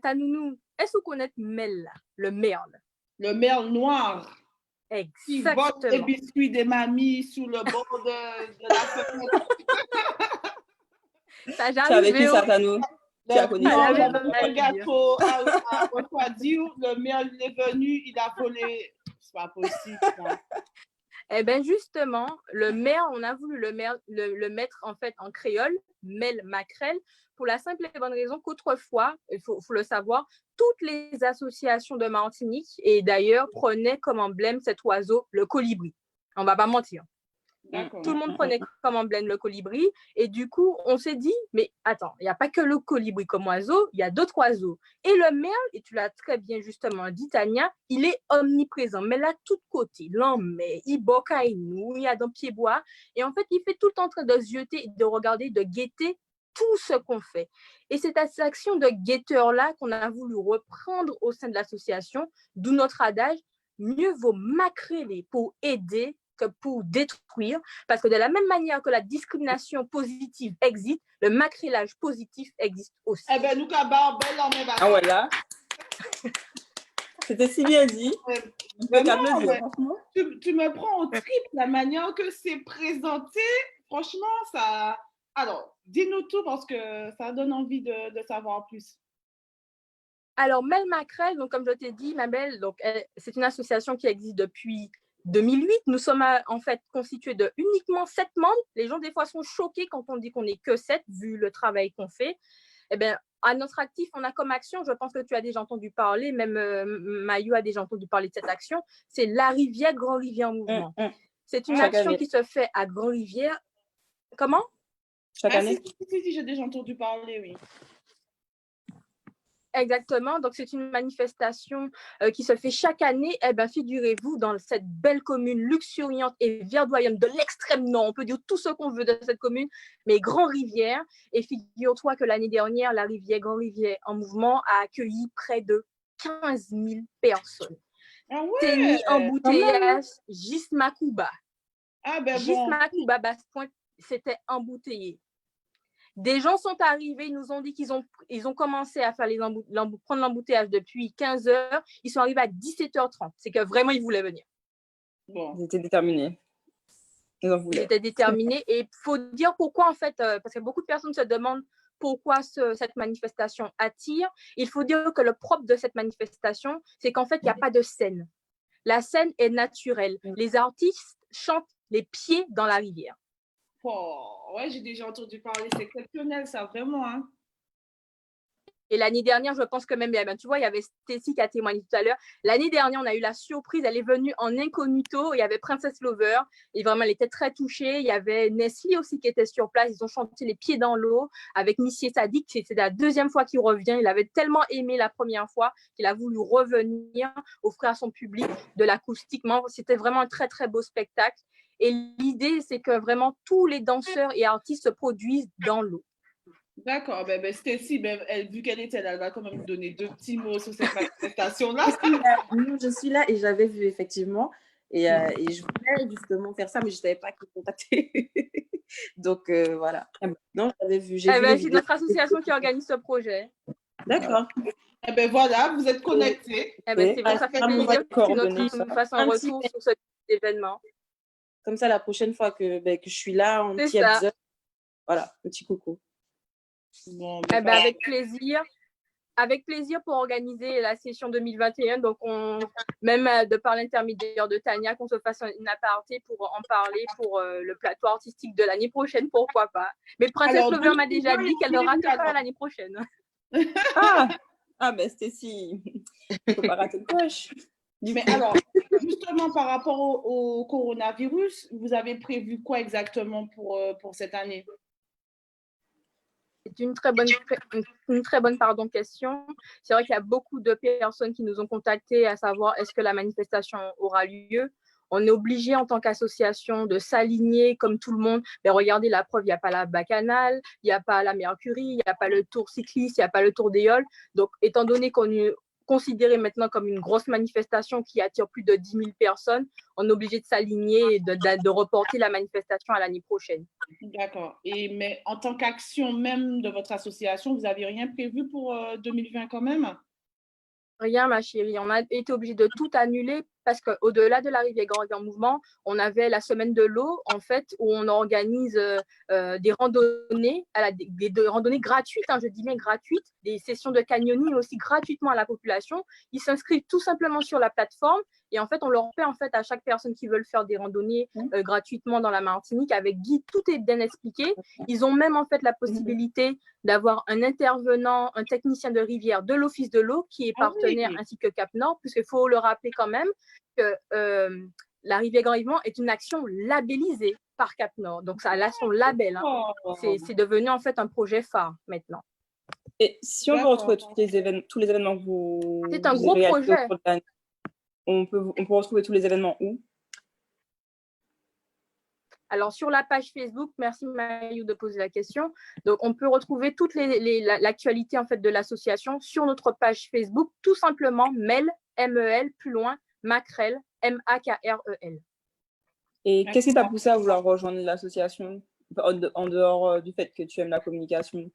Tanounou, est-ce que vous connaissez Mel, le merle? Le merle noir qui vole Exactement. les biscuits des mamies sous le bord de la fenêtre. Ça, Tu es avec qui, Satanou? Tu as connu Non, ça? le gâteau à refroidir, le merle il est venu, il a volé. C'est pas possible. Ça. Eh bien, justement, le merle, on a voulu le mettre en fait en créole, Mel Macrel, pour la simple et bonne raison qu'autrefois, il faut le savoir, toutes les associations de Martinique, et d'ailleurs, prenaient comme emblème cet oiseau, le colibri. On ne va pas mentir. Tout le monde prenait comme emblème le colibri. Et du coup, on s'est dit, mais attends, il n'y a pas que le colibri comme oiseau, il y a d'autres oiseaux. Et le merle, et tu l'as très bien justement dit, Tania, il est omniprésent, mais là, tout côté, l'emmène, il bocaille nous, il y a dans pied bois. Et en fait, il fait tout le temps en train de zioter, de regarder, de guetter tout ce qu'on fait. Et c'est à cette action de guetteur-là qu'on a voulu reprendre au sein de l'association, d'où notre adage, mieux vaut macréler pour aider que pour détruire, parce que de la même manière que la discrimination positive existe, le macrélage positif existe aussi. Eh bien, nous, belle en même Ah ouais, là. C'était si bien dit. Tu me prends au trip, la manière que c'est présenté. Franchement, ça... Alors, dis-nous tout parce que ça donne envie de savoir plus. Alors, Mel Macrel, donc, comme je t'ai dit, ma belle, donc, c'est une association qui existe depuis 2008. Nous sommes en fait constitués de uniquement 7 membres. Les gens, des fois, sont choqués quand on dit qu'on n'est que 7, vu le travail qu'on fait. Eh bien, à notre actif, on a comme action, je pense que tu as déjà entendu parler, même Mayu a déjà entendu parler de cette action, c'est La Rivière, Grand-Rivière en mouvement. C'est une action qui se fait à Grand-Rivière. Comment? Chaque année? Si, j'ai déjà entendu parler, oui. Exactement, donc c'est une manifestation qui se fait chaque année. Eh bien, figurez-vous, dans cette belle commune luxuriante et verdoyante de l'extrême nord, on peut dire tout ce qu'on veut de cette commune, mais Grand-Rivière. Et figure-toi que l'année dernière, la rivière Grand-Rivière en mouvement a accueilli près de 15 000 personnes. Ah ouais! Téni, embouteillage, Gismakouba. Ah ben Gismakouba, Basse-Pointe, c'était embouteillé. Des gens sont arrivés, ils nous ont dit qu'ils ont commencé à faire prendre l'embouteillage depuis 15 heures. Ils sont arrivés à 17h30. C'est que vraiment, ils voulaient venir. Bon. Ils étaient déterminés. Ils étaient déterminés. Et il faut dire pourquoi, en fait, parce que beaucoup de personnes se demandent pourquoi cette manifestation attire. Il faut dire que le propre de cette manifestation, c'est qu'en fait, il n'y a pas de scène. La scène est naturelle. Les artistes chantent les pieds dans la rivière. Oh, ouais, j'ai déjà entendu parler, c'est exceptionnel ça, vraiment. Hein. Et l'année dernière, je pense que même, tu vois, il y avait Stécie qui a témoigné tout à l'heure. L'année dernière, on a eu la surprise, elle est venue en incognito, il y avait Princess Lover, et vraiment, elle était très touchée. Il y avait Nestlé aussi qui était sur place, ils ont chanté les pieds dans l'eau avec Missier Sadik, c'est la deuxième fois qu'il revient. Il avait tellement aimé la première fois qu'il a voulu revenir, offrir à son public de l'acoustique. C'était vraiment un très, très beau spectacle. Et l'idée, c'est que vraiment tous les danseurs et artistes se produisent dans l'eau. D'accord. Stécie, vu qu'elle était là, elle va quand même nous donner 2 petits mots sur cette manifestation-là. Je suis là et j'avais vu effectivement. Et je voulais justement faire ça, mais je ne savais pas qui contacter. Donc, voilà. Non, j'avais vu. C'est notre association qui organise ce projet. D'accord. Voilà, vous êtes connectés. C'est bon, ça fait plaisir que nous fassions un retour sur cet événement. Comme ça, la prochaine fois que je suis là, en petit absurde. Voilà, petit coucou. Bon, avec plaisir. avec plaisir pour organiser la session 2021. Donc, même de par l'intermédiaire de Tania, qu'on se fasse une aparté pour en parler pour le plateau artistique de l'année prochaine, pourquoi pas. Mais Princesse Lover m'a déjà dit qu'elle ne rate pas l'année prochaine. Ben Stécie, il ne faut pas rater le coche. Mais alors, justement, par rapport au coronavirus, vous avez prévu quoi exactement pour cette année? C'est une très bonne question. C'est vrai qu'il y a beaucoup de personnes qui nous ont contactés à savoir est-ce que la manifestation aura lieu. On est obligé en tant qu'association de s'aligner comme tout le monde. Mais regardez la preuve, il n'y a pas la Bacchanal, il n'y a pas la Mercury, il n'y a pas le Tour cycliste, il n'y a pas le Tour d'Éole. Donc, étant donné qu'on est considéré maintenant comme une grosse manifestation qui attire plus de 10 000 personnes, on est obligé de s'aligner et de reporter la manifestation à l'année prochaine. D'accord. Mais en tant qu'action même de votre association, vous n'avez rien prévu pour 2020 quand même? Rien, ma chérie. On a été obligé de tout annuler parce qu'au-delà de la rivière Grande en mouvement, on avait la semaine de l'eau, en fait, où on organise des randonnées, des randonnées gratuites, je dis bien gratuites, des sessions de canyoning aussi gratuitement à la population. Ils s'inscrivent tout simplement sur la plateforme et en fait, on leur fait en fait à chaque personne qui veut faire des randonnées gratuitement dans la Martinique avec guide. Tout est bien expliqué. Ils ont même en fait la possibilité d'avoir un intervenant, un technicien de rivière de l'Office de l'eau qui est partenaire ainsi que Cap Nord, puisqu'il faut le rappeler quand même que la rivière Grand Yvon est une action labellisée par Cap Nord. Donc, ça a son label. C'est devenu en fait un projet phare maintenant. Et si on veut retrouver tous les événements que vous c'est un gros projet. On peut retrouver tous les événements où? Alors, sur la page Facebook, merci Maïou de poser la question. Donc, on peut retrouver toute l'actualité en fait, de l'association sur notre page Facebook, tout simplement MEL, M-E-L, plus loin, Makrel, M-A-K-R-E-L. Et qu'est-ce qui t'a poussé à vouloir rejoindre l'association en dehors du fait que tu aimes la communication?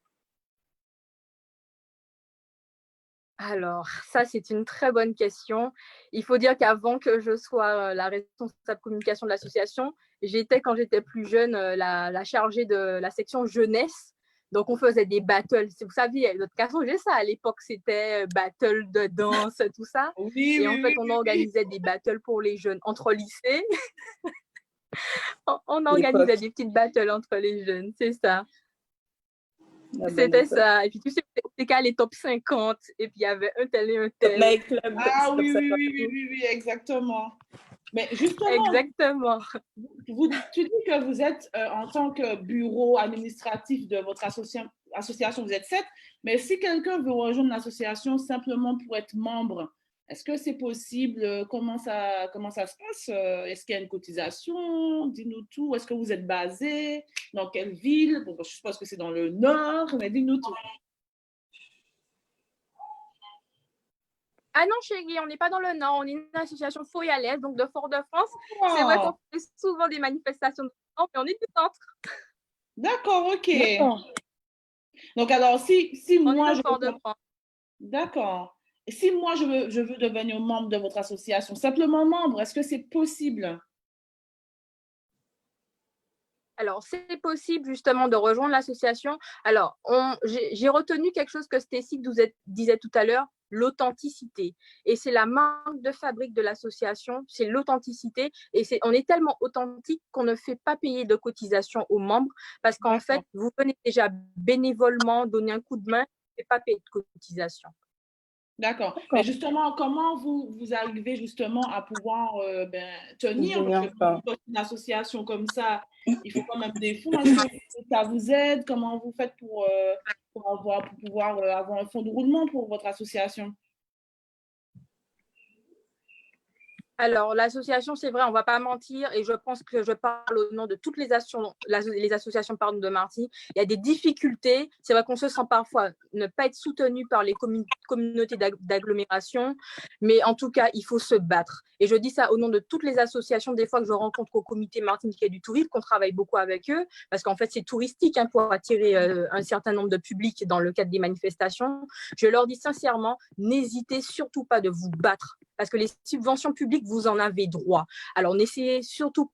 Alors, ça, c'est une très bonne question. Il faut dire qu'avant que je sois la responsable communication de l'association, j'étais, quand j'étais plus jeune, la chargée de la section jeunesse. Donc, on faisait des battles. Vous savez, notre casson, j'ai ça à l'époque, c'était battle de danse, tout ça. Et en fait, on organisait des battles pour les jeunes entre lycées. On organisait des petites battles entre les jeunes, c'est ça. C'était ça. Et puis, tu sais, c'était qu'à les top 50. Et puis, il y avait un tel et un tel. Ah oui, exactement. Mais justement, exactement. Tu dis que vous êtes, en tant que bureau administratif de votre association, vous êtes 7. Mais si quelqu'un veut rejoindre l'association simplement pour être membre, est-ce que c'est possible? Comment ça se passe? Est-ce qu'il y a une cotisation? Dis-nous tout. Est-ce que vous êtes basé? Dans quelle ville? Bon, je suppose que c'est dans le Nord, mais dis-nous tout. Ah non, chérie, on n'est pas dans le Nord. On est une association foyalaise, donc de Fort-de-France. Oh. C'est vrai qu'on fait souvent des manifestations de Nord, mais on est du centre. D'accord, ok. Donc, alors, si moi, je veux... D'accord. Et si moi, je veux devenir membre de votre association, simplement membre, est-ce que c'est possible? Alors, c'est possible justement de rejoindre l'association. Alors, j'ai retenu quelque chose que Stécie disait tout à l'heure, l'authenticité. Et c'est la marque de fabrique de l'association, c'est l'authenticité. Et on est tellement authentique qu'on ne fait pas payer de cotisation aux membres parce qu'en fait, vous venez déjà bénévolement donner un coup de main et pas payer de cotisation. D'accord. Mais justement, comment vous arrivez justement à pouvoir tenir une association comme ça? Il faut quand même des fonds. Est-ce que ça vous aide? Comment vous faites pour pouvoir avoir un fonds de roulement pour votre association? Alors, l'association, c'est vrai, on ne va pas mentir, et je pense que je parle au nom de toutes les associations de Martinique. Il y a des difficultés. C'est vrai qu'on se sent parfois ne pas être soutenu par les communautés d'agglomération, mais en tout cas, il faut se battre. Et je dis ça au nom de toutes les associations, des fois que je rencontre au comité martiniquais du tourisme, qu'on travaille beaucoup avec eux, parce qu'en fait, c'est touristique pour attirer un certain nombre de publics dans le cadre des manifestations. Je leur dis sincèrement, n'hésitez surtout pas de vous battre, parce que les subventions publiques, vous en avez droit. Alors, n'hésitez surtout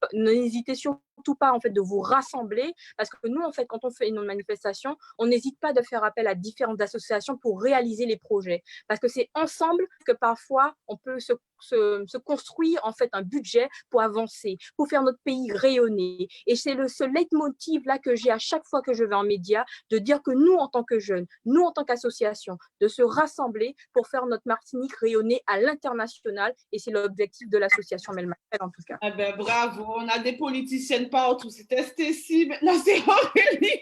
surtout pas en fait de vous rassembler, parce que nous en fait quand on fait une manifestation, on n'hésite pas de faire appel à différentes associations pour réaliser les projets, parce que c'est ensemble que parfois on peut se construire en fait un budget pour avancer, pour faire notre pays rayonner. Et c'est ce leitmotiv là que j'ai à chaque fois que je vais en média, de dire que nous en tant que jeunes, nous en tant qu'association, de se rassembler pour faire notre Martinique rayonner à l'international, et c'est l'objectif de l'association Mel Macrel en tout cas. Ah ben, bravo, on a des politiciennes partout. C'était Stécie, maintenant c'est Aurélie.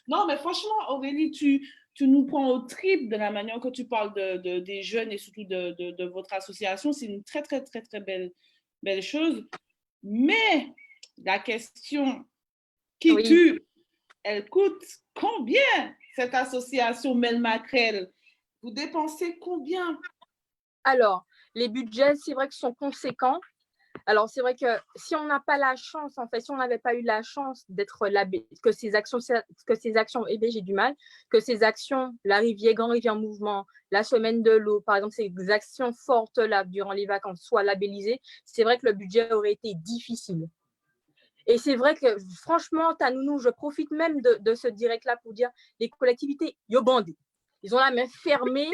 Non, mais franchement, Aurélie, tu nous prends au trip de la manière que tu parles des jeunes et surtout de votre association. C'est une très, très, très, très belle chose. Mais la question qui tue, elle coûte combien, cette association Mel Macrel? Vous dépensez combien? Alors, les budgets, c'est vrai qu'ils sont conséquents. Alors, c'est vrai que si on n'a pas la chance, en fait, si on n'avait pas eu la chance d'être que ces actions, j'ai du mal, que ces actions, la rivière, Grand Rivière Mouvement, la semaine de l'eau, par exemple, ces actions fortes là durant les vacances soient labellisées, c'est vrai que le budget aurait été difficile. Et c'est vrai que, franchement, Tanounou, je profite même de ce direct-là pour dire les collectivités, yo bandé. Ils ont la main fermée.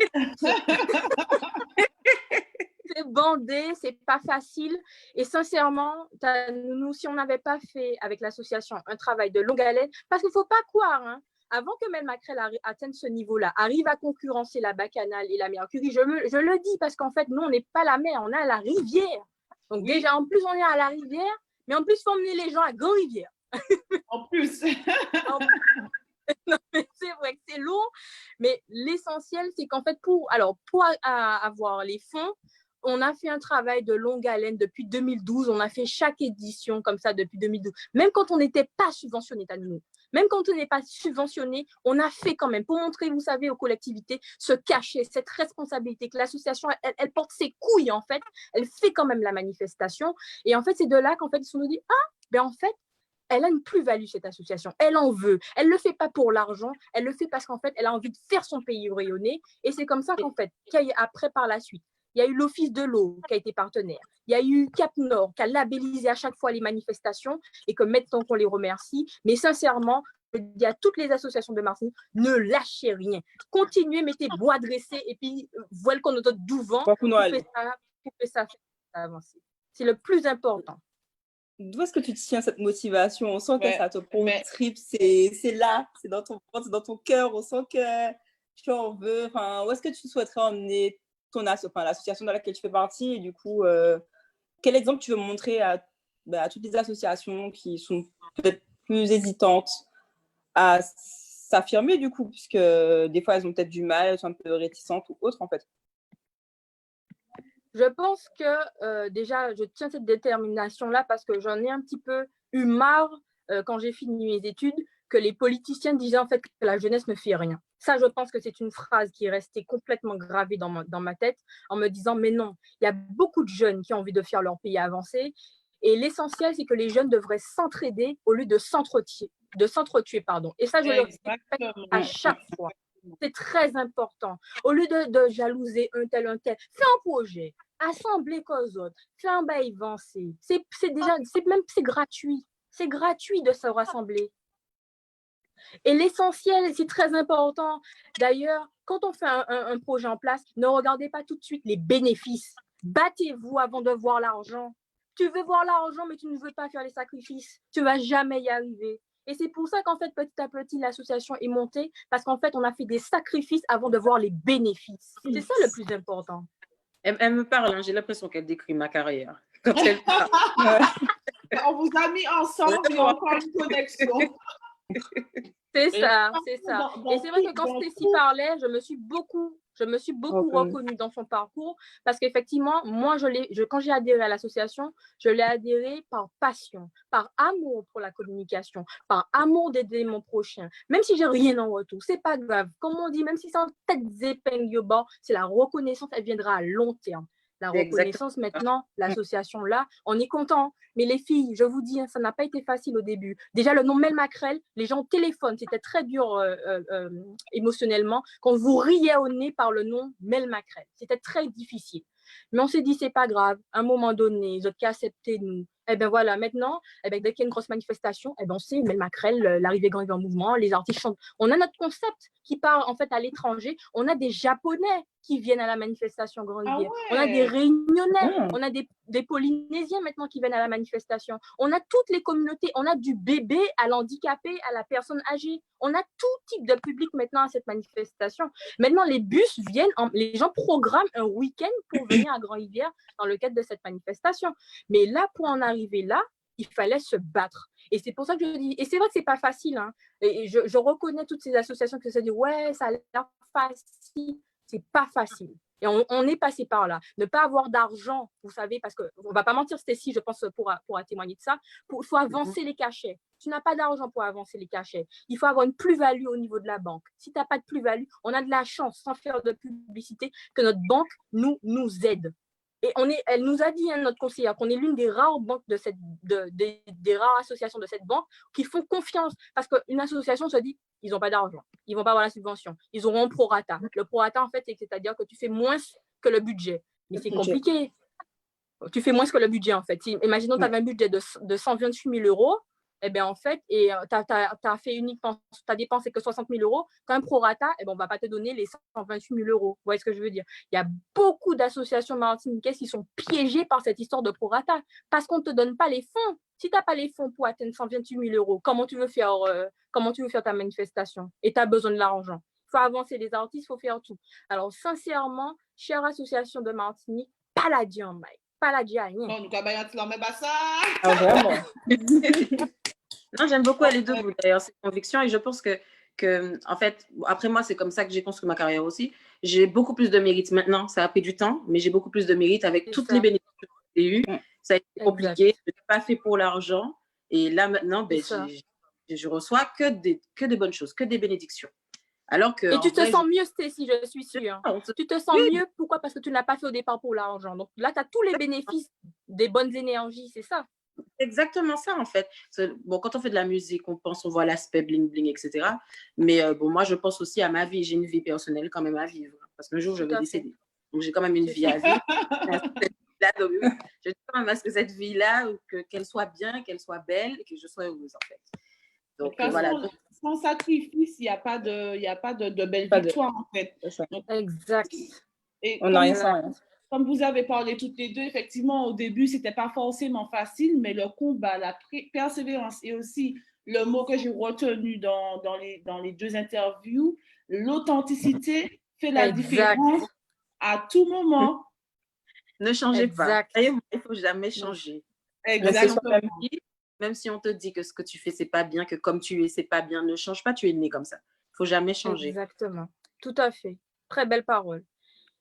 C'est bandé, c'est pas facile. Et sincèrement, nous, si on n'avait pas fait avec l'association un travail de longue haleine, parce qu'il ne faut pas croire, hein, avant que Mel Macrel atteigne ce niveau-là, arrive à concurrencer la Bacchanal et la Mercury, je le dis parce qu'en fait, nous, on n'est pas la mer, on est à la rivière. Donc déjà, en plus, on est à la rivière, mais en plus, il faut emmener les gens à Grand-Rivière. En plus. Non, mais c'est vrai que c'est long, mais l'essentiel, c'est qu'en fait, pour avoir les fonds, on a fait un travail de longue haleine depuis 2012. On a fait chaque édition comme ça depuis 2012. Même quand on n'était pas subventionné, même quand on n'est pas subventionné, on a fait quand même pour montrer, vous savez, aux collectivités, ce cachet, cette responsabilité que l'association, elle porte ses couilles, en fait. Elle fait quand même la manifestation. Et en fait, c'est de là qu'en fait, ils se sont dit, ben en fait, elle a une plus-value, cette association. Elle en veut. Elle ne le fait pas pour l'argent. Elle le fait parce qu'en fait, elle a envie de faire son pays rayonner. Et c'est comme ça qu'en fait, après, par la suite, il y a eu l'Office de l'eau qui a été partenaire. Il y a eu Cap Nord qui a labellisé à chaque fois les manifestations et que maintenant qu'on les remercie. Mais sincèrement, je dis à toutes les associations de Martinique, ne lâchez rien. Continuez, mettez bois dressé et puis voilà qu'on a d'autres douvant pour que ça fasse avancer. C'est le plus important. D'où est-ce que tu tiens cette motivation? On sent que ça te prend au trip, c'est là, c'est dans ton ventre, c'est dans ton cœur, on sent que tu en veux. Enfin, où est-ce que tu souhaiterais emmener l'association dans laquelle tu fais partie? Et du coup, quel exemple tu veux montrer à toutes les associations qui sont peut-être plus hésitantes à s'affirmer, du coup, puisque des fois, elles ont peut-être du mal, elles sont un peu réticentes ou autres, en fait? Je pense que déjà, je tiens cette détermination-là parce que j'en ai un petit peu eu marre quand j'ai fini mes études, que les politiciens disaient en fait que la jeunesse ne fait rien. Ça, je pense que c'est une phrase qui est restée complètement gravée dans ma tête en me disant, mais non, il y a beaucoup de jeunes qui ont envie de faire leur pays avancer. Et l'essentiel, c'est que les jeunes devraient s'entraider au lieu de s'entretuer. Et ça, je le répète à chaque fois. C'est très important. Au lieu de jalouser un tel, fais un projet, assembler qu'aux autres, fais un bail avancé. C'est gratuit. C'est gratuit de se rassembler. Et l'essentiel, c'est très important. D'ailleurs, quand on fait un projet en place, ne regardez pas tout de suite les bénéfices. Battez-vous avant de voir l'argent. Tu veux voir l'argent, mais tu ne veux pas faire les sacrifices. Tu ne vas jamais y arriver. Et c'est pour ça qu'en fait, petit à petit, l'association est montée, parce qu'en fait, on a fait des sacrifices avant de voir les bénéfices. C'est ça le plus important. Elle me parle, hein, j'ai l'impression qu'elle décrit ma carrière. Quand elle parle. On vous a mis ensemble et on prend une connexion. C'est ça. Et c'est vrai que quand Stécie parlait, je me suis beaucoup reconnue dans son parcours, parce qu'effectivement, moi, quand j'ai adhéré à l'association, je l'ai adhéré par passion, par amour pour la communication, par amour d'aider mon prochain. Même si j'ai rien en retour, c'est pas grave. Comme on dit, même si c'est en tête d'épingle au bord, c'est la reconnaissance, elle viendra à long terme. La reconnaissance, maintenant, l'association là, on est content. Mais les filles, je vous dis, ça n'a pas été facile au début. Déjà, le nom Mel Macrel, les gens téléphonent, c'était très dur émotionnellement. Quand vous riez au nez par le nom Mel Macrel, c'était très difficile. Mais on s'est dit, c'est pas grave. À un moment donné, ils ont qu'à accepter nous. Eh bien voilà, maintenant, eh ben, dès qu'il y a une grosse manifestation, eh ben, on sait, Mel Macrel, l'arrivée Grand Rivière en mouvement, les artistes chantent. On a notre concept qui part en fait à l'étranger. On a des Japonais qui viennent à la manifestation Grand Ah Rivière. On a des ouais. Réunionnais. Ah. On a des Polynésiens maintenant qui viennent à la manifestation. On a toutes les communautés. On a du bébé à l'handicapé, à la personne âgée. On a tout type de public maintenant à cette manifestation. Maintenant, les bus viennent, les gens programment un week-end pour venir à Grand Rivière dans le cadre de cette manifestation. Mais là, pour en arriver là, il fallait se battre. Et c'est pour ça que je dis, et c'est vrai que c'est pas facile, hein. Et je reconnais toutes ces associations qui se disent, ouais, ça a l'air facile. C'est pas facile. Et on est passé par là. Ne pas avoir d'argent, vous savez, parce qu'on ne va pas mentir, Stécie, je pense, pourra témoigner de ça. Il faut avancer les cachets. Tu n'as pas d'argent pour avancer les cachets. Il faut avoir une plus-value au niveau de la banque. Si tu n'as pas de plus-value, on a de la chance, sans faire de publicité, que notre banque nous aide. Et elle nous a dit, hein, notre conseillère, qu'on est l'une des rares banques des rares associations de cette banque qui font confiance. Parce qu'une association se dit, ils n'ont pas d'argent, ils ne vont pas avoir la subvention, ils auront un prorata. Le prorata, en fait, c'est-à-dire que tu fais moins que le budget. Mais c'est compliqué. Tu fais moins que le budget, en fait. Imaginons que tu avais un budget de 128 000 euros. Eh bien, en fait, et tu as fait uniquement, tu as dépensé que 60 000 euros, tu as un prorata, eh ben, on ne va pas te donner les 128 000 euros. Vous voyez ce que je veux dire? Il y a beaucoup d'associations martiniquaises qui sont piégées par cette histoire de prorata parce qu'on ne te donne pas les fonds. Si tu n'as pas les fonds pour atteindre 128 000 euros, comment tu veux faire ta manifestation? Et tu as besoin de l'argent. Il faut avancer les artistes, il faut faire tout. Alors, sincèrement, chère association de Martinique, paladien, Mike. Paladien, rien. Non, nous avons même pas ça. Ah, vraiment? Non, j'aime beaucoup aller debout d'ailleurs, ces convictions, et je pense que en fait, après moi, c'est comme ça que j'ai construit ma carrière aussi. J'ai beaucoup plus de mérite maintenant, ça a pris du temps, mais j'ai beaucoup plus de mérite avec toutes les bénédictions que j'ai eues. Ça a été compliqué, je n'ai pas fait pour l'argent, et là maintenant, ben, je reçois que des bonnes choses, que des bénédictions. Alors que, et tu te sens mieux, Stécie, je suis sûre. Tu te sens oui. mieux, pourquoi? Parce que tu n'as pas fait au départ pour l'argent. Donc là, tu as tous les bénéfices des bonnes énergies, c'est ça. Exactement ça, en fait. Bon, quand on fait de la musique, on voit l'aspect bling-bling, etc. Mais bon, moi, je pense aussi à ma vie. J'ai une vie personnelle quand même à vivre. Parce qu'un jour, je vais décéder. Donc, j'ai quand même une vie à vivre. Donc, je dis quand même à ce que cette vie-là, qu'elle soit bien, qu'elle soit belle, que je sois heureuse, en fait. Donc, voilà. Sans sacrifice, il n'y a pas de belle victoire, en fait. Donc, exact. Et on n'a rien sans rien. Comme vous avez parlé toutes les deux, effectivement, au début, ce n'était pas forcément facile, mais le combat, la persévérance et aussi le mot que j'ai retenu dans les deux interviews, l'authenticité fait la différence à tout moment. Ne changez pas. Il ne faut jamais changer. Exactement. Même si on te dit que ce que tu fais, ce n'est pas bien, que comme tu es, ce n'est pas bien, ne change pas, tu es né comme ça. Il ne faut jamais changer. Exactement. Tout à fait. Très belle parole.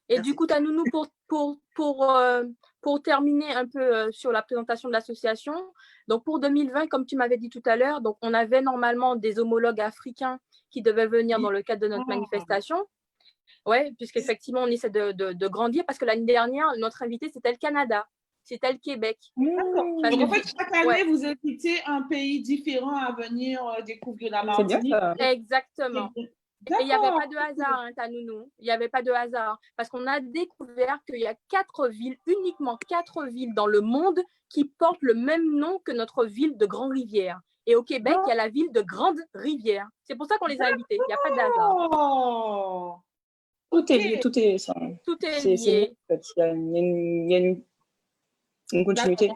Et merci. Du coup, Tanounou, pour terminer un peu sur la présentation de l'association, donc pour 2020, comme tu m'avais dit tout à l'heure, donc on avait normalement des homologues africains qui devaient venir dans le cadre de notre manifestation. Oui, puisqu'effectivement, on essaie de grandir parce que l'année dernière, notre invité, c'était le Canada, c'était le Québec. Donc, en fait, chaque année, vous invitez un pays différent à venir découvrir la Martinique. Exactement. Et il n'y avait pas de hasard, hein, Tanounou. Il n'y avait pas de hasard. Parce qu'on a découvert qu'il y a 4 villes, uniquement 4 villes dans le monde qui portent le même nom que notre ville de Grand-Rivière. Et au Québec, il y a la ville de Grande-Rivière. C'est pour ça qu'on les a invités. Il n'y a pas de hasard. Tout est lié. Tout est lié. Il y a une continuité.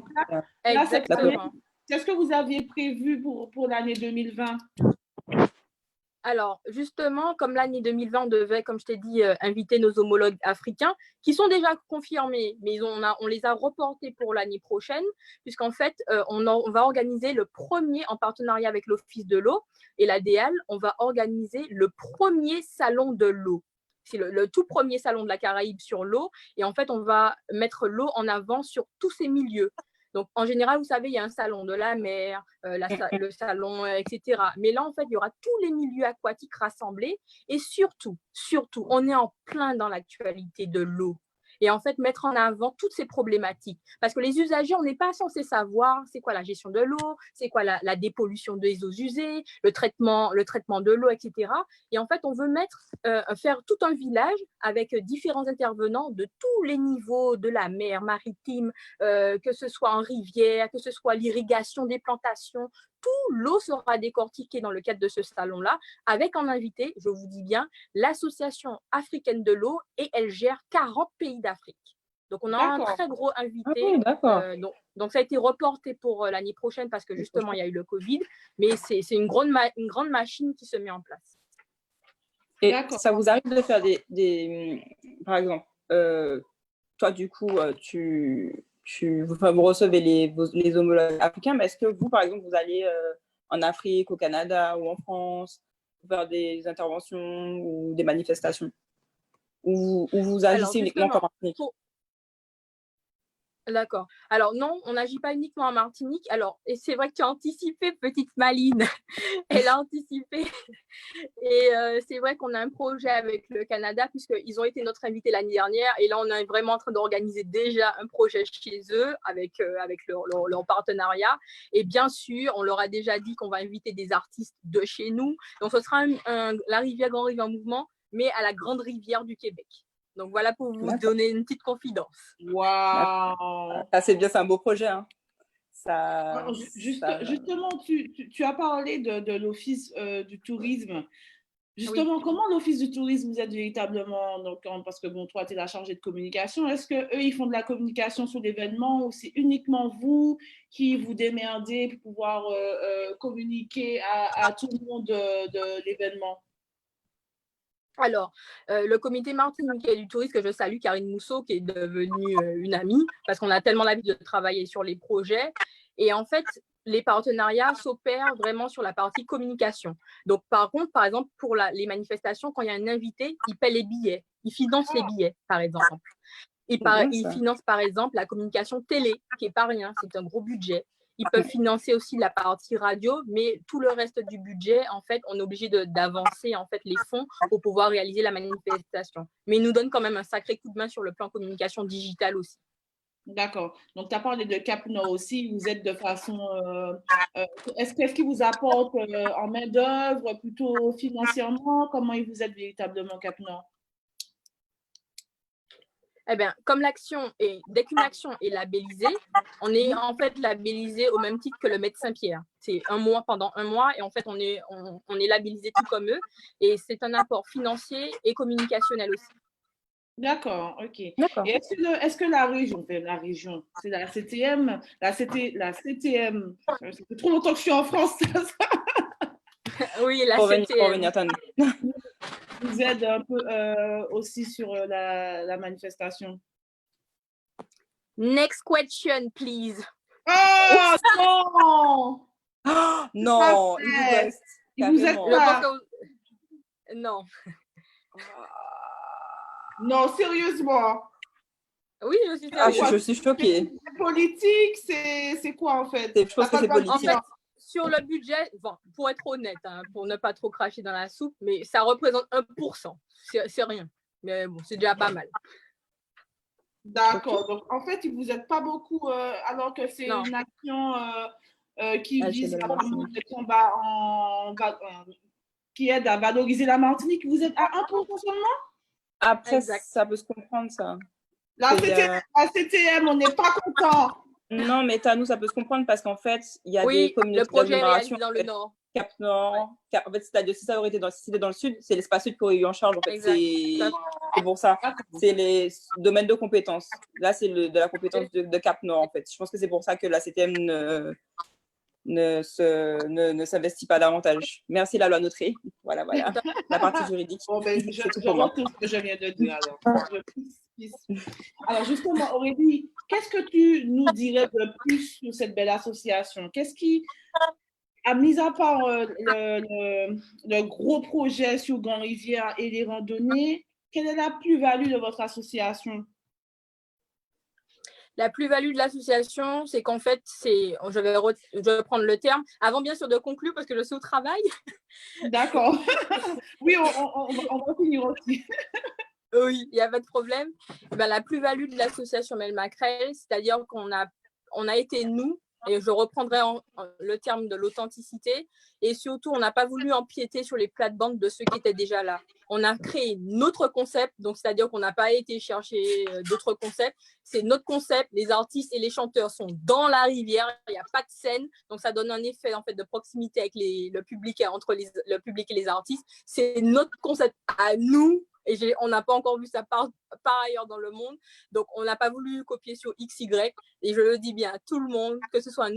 Exactement. Qu'est-ce que vous aviez prévu pour l'année 2020? Alors, justement, comme l'année 2020, on devait, comme je t'ai dit, inviter nos homologues africains qui sont déjà confirmés, mais on les a reportés pour l'année prochaine, puisqu'en fait, on va organiser le premier, en partenariat avec l'Office de l'eau et la DEAL, on va organiser le premier salon de l'eau. C'est le tout premier salon de la Caraïbe sur l'eau. Et en fait, on va mettre l'eau en avant sur tous ces milieux. Donc, en général, vous savez, il y a un salon de la mer, le salon, etc. Mais là, en fait, il y aura tous les milieux aquatiques rassemblés. Et surtout, on est en plein dans l'actualité de l'eau. et en fait mettre en avant toutes ces problématiques. Parce que les usagers, on n'est pas censé savoir c'est quoi la gestion de l'eau, c'est quoi la dépollution des eaux usées, le traitement de l'eau, etc. Et en fait, on veut faire tout un village avec différents intervenants de tous les niveaux de la mer maritime, que ce soit en rivière, que ce soit l'irrigation des plantations. Tout l'eau sera décortiquée dans le cadre de ce salon-là, avec en invité, je vous dis bien, l'Association africaine de l'eau, et elle gère 40 pays d'Afrique. Donc, on a un très gros invité. Donc, ça a été reporté pour l'année prochaine parce que justement, il y a eu le Covid. Mais c'est une grande machine qui se met en place. Et ça vous arrive de faire par exemple, toi, du coup, vous recevez les homologues africains, mais est-ce que vous, par exemple, vous allez en Afrique, au Canada ou en France faire des interventions ou des manifestations, ou vous agissez uniquement comme Martinique? D'accord. Alors non, on n'agit pas uniquement en Martinique. Alors, et c'est vrai que tu as anticipé, petite Maline. Elle a anticipé. Et c'est vrai qu'on a un projet avec le Canada, puisqu'ils ont été notre invité l'année dernière. Et là, on est vraiment en train d'organiser déjà un projet chez eux avec leur partenariat. Et bien sûr, on leur a déjà dit qu'on va inviter des artistes de chez nous. Donc, ce sera la rivière Grand Rivière en mouvement, mais à la Grande Rivière du Québec. Donc, voilà pour vous donner une petite confidence. Waouh! Ça, c'est bien, c'est un beau projet. Hein. Justement, tu as parlé de l'Office du tourisme. Justement, comment l'Office du tourisme, vous êtes véritablement, donc, parce que bon, toi, tu es la chargée de communication, est-ce qu'eux, ils font de la communication sur l'événement ou c'est uniquement vous qui vous démerdez pour pouvoir communiquer à tout le monde de l'événement? Alors, le comité martiniquais du tourisme, que je salue, Karine Mousseau, qui est devenue une amie, parce qu'on a tellement l'habitude de travailler sur les projets. Et en fait, les partenariats s'opèrent vraiment sur la partie communication. Donc, par contre, par exemple, pour les manifestations, quand il y a un invité, il paie les billets, il finance les billets, par exemple. Il finance, par exemple, la communication télé, qui n'est pas rien, c'est un gros budget. Ils peuvent financer aussi la partie radio, mais tout le reste du budget, en fait, on est obligé d'avancer en fait, les fonds pour pouvoir réaliser la manifestation. Mais ils nous donnent quand même un sacré coup de main sur le plan communication digitale aussi. D'accord. Donc, tu as parlé de Cap Nord aussi. Vous êtes de façon… est-ce qu'ils vous apportent en main-d'œuvre, plutôt financièrement? Comment ils vous aident véritablement, Cap Nord? Eh bien, dès qu'une action est labellisée, on est en fait labellisé au même titre que le Médecin Pierre. C'est pendant un mois, et en fait, on est labellisé tout comme eux. Et c'est un apport financier et communicationnel aussi. D'accord, ok. Et est-ce que la région, c'est la CTM, ça fait trop longtemps que je suis en France. Oui, la CTM. Vous aide un peu aussi sur la manifestation. Next question, please. Oh non! Oh, non, il vous aide pas. Non. Non, sérieusement. Oui, je suis sérieuse. Je suis choquée. C'est politique, c'est quoi en fait? Je pense que c'est politique. En fait, sur le budget, bon, pour être honnête, hein, pour ne pas trop cracher dans la soupe, mais ça représente 1%. C'est rien. Mais bon, c'est déjà pas mal. D'accord. Donc, en fait, ils ne vous aident pas beaucoup, alors que c'est une action qui vise vraiment des combats qui aide à valoriser la Martinique. Vous êtes à 1% seulement? Après, ça peut se comprendre, ça. La CTM, on n'est pas content. Non, mais nous, ça peut se comprendre parce qu'en fait, il y a des communautés le projet est réalisé dans le Nord. Cap Nord. Ouais. En fait, c'est-à-dire, si ça aurait été dans le Sud, c'est l'Espace Sud qui aurait eu en charge. En fait, c'est pour ça. C'est les domaines de compétences. Là, c'est de la compétence de Cap Nord, en fait. Je pense que c'est pour ça que la CTM ne s'investit pas davantage. Merci la loi Notré. Voilà. La partie juridique. Bon, ben, je retrouve ce que je viens de dire alors. Alors justement, Aurélie, qu'est-ce que tu nous dirais de plus sur cette belle association? Qu'est-ce qui, mis à part le gros projet sur Grand Rivière et les randonnées, quelle est la plus-value de votre association? La plus-value de l'association, c'est qu'en fait, je vais prendre le terme, avant bien sûr de conclure parce que je suis au travail. D'accord. Oui, on va finir aussi. Oui, il n'y a pas de problème. Ben, la plus-value de l'association Mel Macrel, c'est-à-dire qu'on a été nous, et je reprendrai le terme de l'authenticité, et surtout, on n'a pas voulu empiéter sur les plates-bandes de ceux qui étaient déjà là. On a créé notre concept, donc c'est-à-dire qu'on n'a pas été chercher d'autres concepts. C'est notre concept, les artistes et les chanteurs sont dans la rivière, il n'y a pas de scène, donc ça donne un effet en fait de proximité avec le public, entre le public et les artistes. C'est notre concept à nous. Et on n'a pas encore vu ça par ailleurs dans le monde. Donc, on n'a pas voulu copier sur XY. Et je le dis bien à tout le monde, que ce soit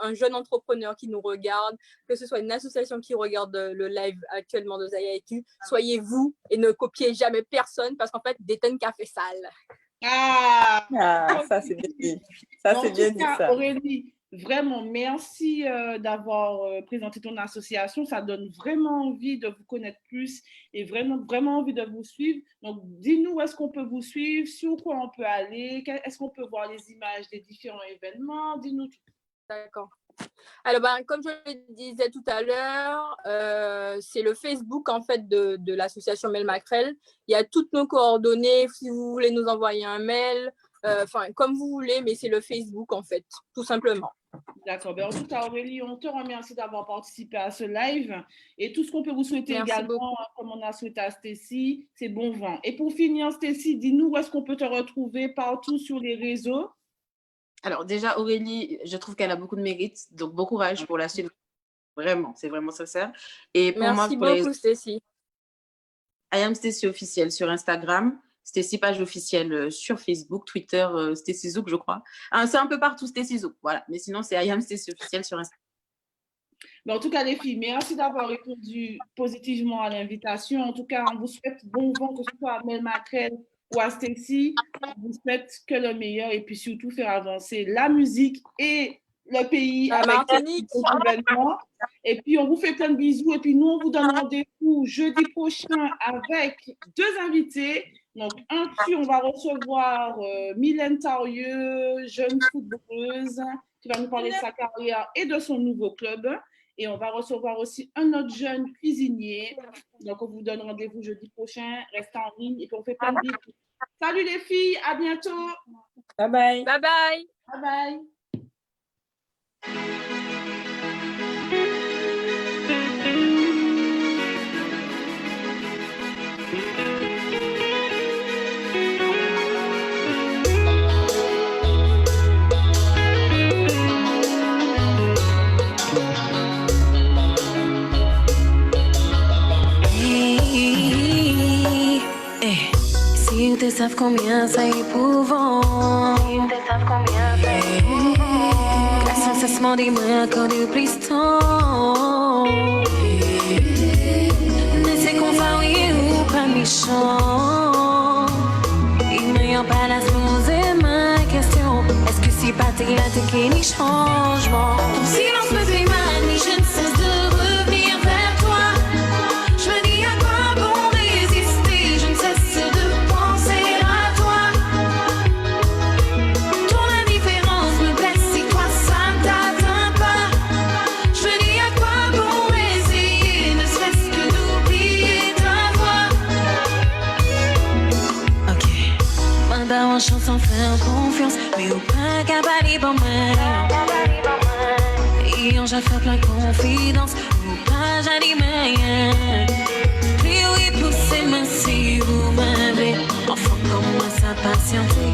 un jeune entrepreneur qui nous regarde, que ce soit une association qui regarde le live actuellement de Zaya et tu, soyez vous et ne copiez jamais personne parce qu'en fait, détonne café sale. Ah, ça, c'est bien dit. Ça, c'est bien dit, ça. Aurélie, vraiment, merci d'avoir présenté ton association. Ça donne vraiment envie de vous connaître plus et vraiment, vraiment envie de vous suivre. Donc, dis-nous où est-ce qu'on peut vous suivre, sur quoi on peut aller, est-ce qu'on peut voir les images des différents événements. Dis-nous tout. D'accord. Alors, comme je le disais tout à l'heure, c'est le Facebook en fait de l'association Mel Macrel. Il y a toutes nos coordonnées si vous voulez nous envoyer un mail. Comme vous voulez, mais c'est le Facebook en fait, tout simplement. D'accord. En tout cas, Aurélie, on te remercie d'avoir participé à ce live et tout ce qu'on peut vous souhaiter également, comme on a souhaité à Stécie, c'est bon vent. Et pour finir, Stécie, dis-nous où est-ce qu'on peut te retrouver partout sur les réseaux. Alors déjà, Aurélie, je trouve qu'elle a beaucoup de mérite, donc bon courage pour la suite. Vraiment, c'est vraiment sincère. Et pour merci beaucoup, Stécie. I am Stécie officielle sur Instagram. Stécie page officielle sur Facebook, Twitter, Stécie Zouk, je crois. C'est un peu partout Stécie Zouk, voilà. Mais sinon, c'est I am Stécie officielle sur Instagram. En tout cas, les filles, merci d'avoir répondu positivement à l'invitation. En tout cas, on vous souhaite bon vent, que ce soit à Mel Macrel ou à Stécie. On vous souhaite que le meilleur et puis surtout faire avancer la musique et le pays avec les événements. Et puis, on vous fait plein de bisous. Et puis, nous, on vous donne rendez-vous jeudi prochain avec 2 invités. Donc, on va recevoir Mylène Tarieux, jeune footballeuse, qui va nous parler de sa carrière et de son nouveau club. Et on va recevoir aussi un autre jeune cuisinier. Donc, on vous donne rendez-vous jeudi prochain. Restez en ligne et puis on fait plein de bisous. Salut les filles, à bientôt. Bye bye. Bye bye. Bye bye. Ils te savent combien c'est éprouvant. Ils te savent combien c'est éprouvant. La sensation des mains encore du piston. Ne sais qu'on va oui ou pas méchant. Il n'y a pas la poser ma question. Est-ce que si pas t'es là t'es qu'il y a changement? Ton silence me fait mal, mais je ne cesse de revenir vers toi. Je me dis à quoi bon résister, je ne cesse de penser à toi. Ton indifférence me blesse, si toi ça ne t'atteint pas. Je me dis à quoi bon essayer, ne serait-ce que d'oublier ta voix. Ok, mandar en chance sans faire confiance, mais au pas qu'à bali pour moi. Et on já fait plein confidence, ou pas j'anime rien. Puis oui, poussez moi si vous m'avez. Enfin, commence à patienter.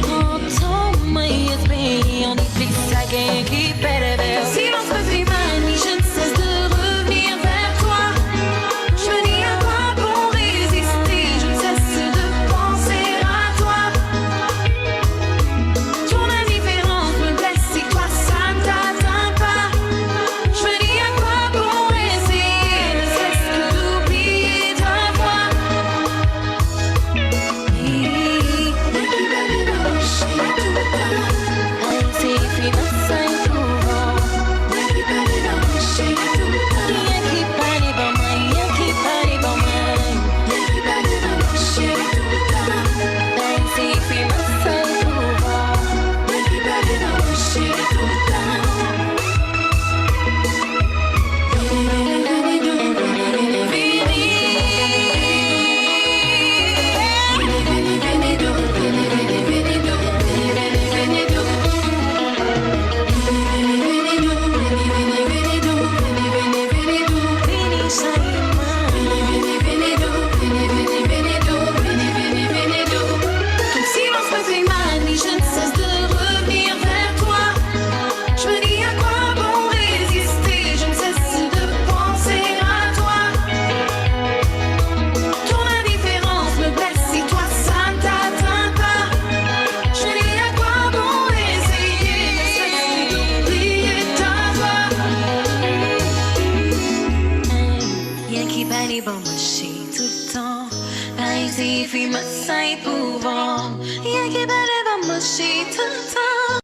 On tombe, mais esprit, on dit que ça gagne qui perd. Silence me fait mal, mais je ne cesse de revenir vers toi. Je me dis à quoi bon résister, je ne cesse de penser à toi. Ton indifférence me blesse, si toi ça ne t'atteint pas. Je me dis à quoi bon essayer, ne cesse que d'oublier ta voix. puis me saint pouvant. Y'a qui belle va me chier tout le temps.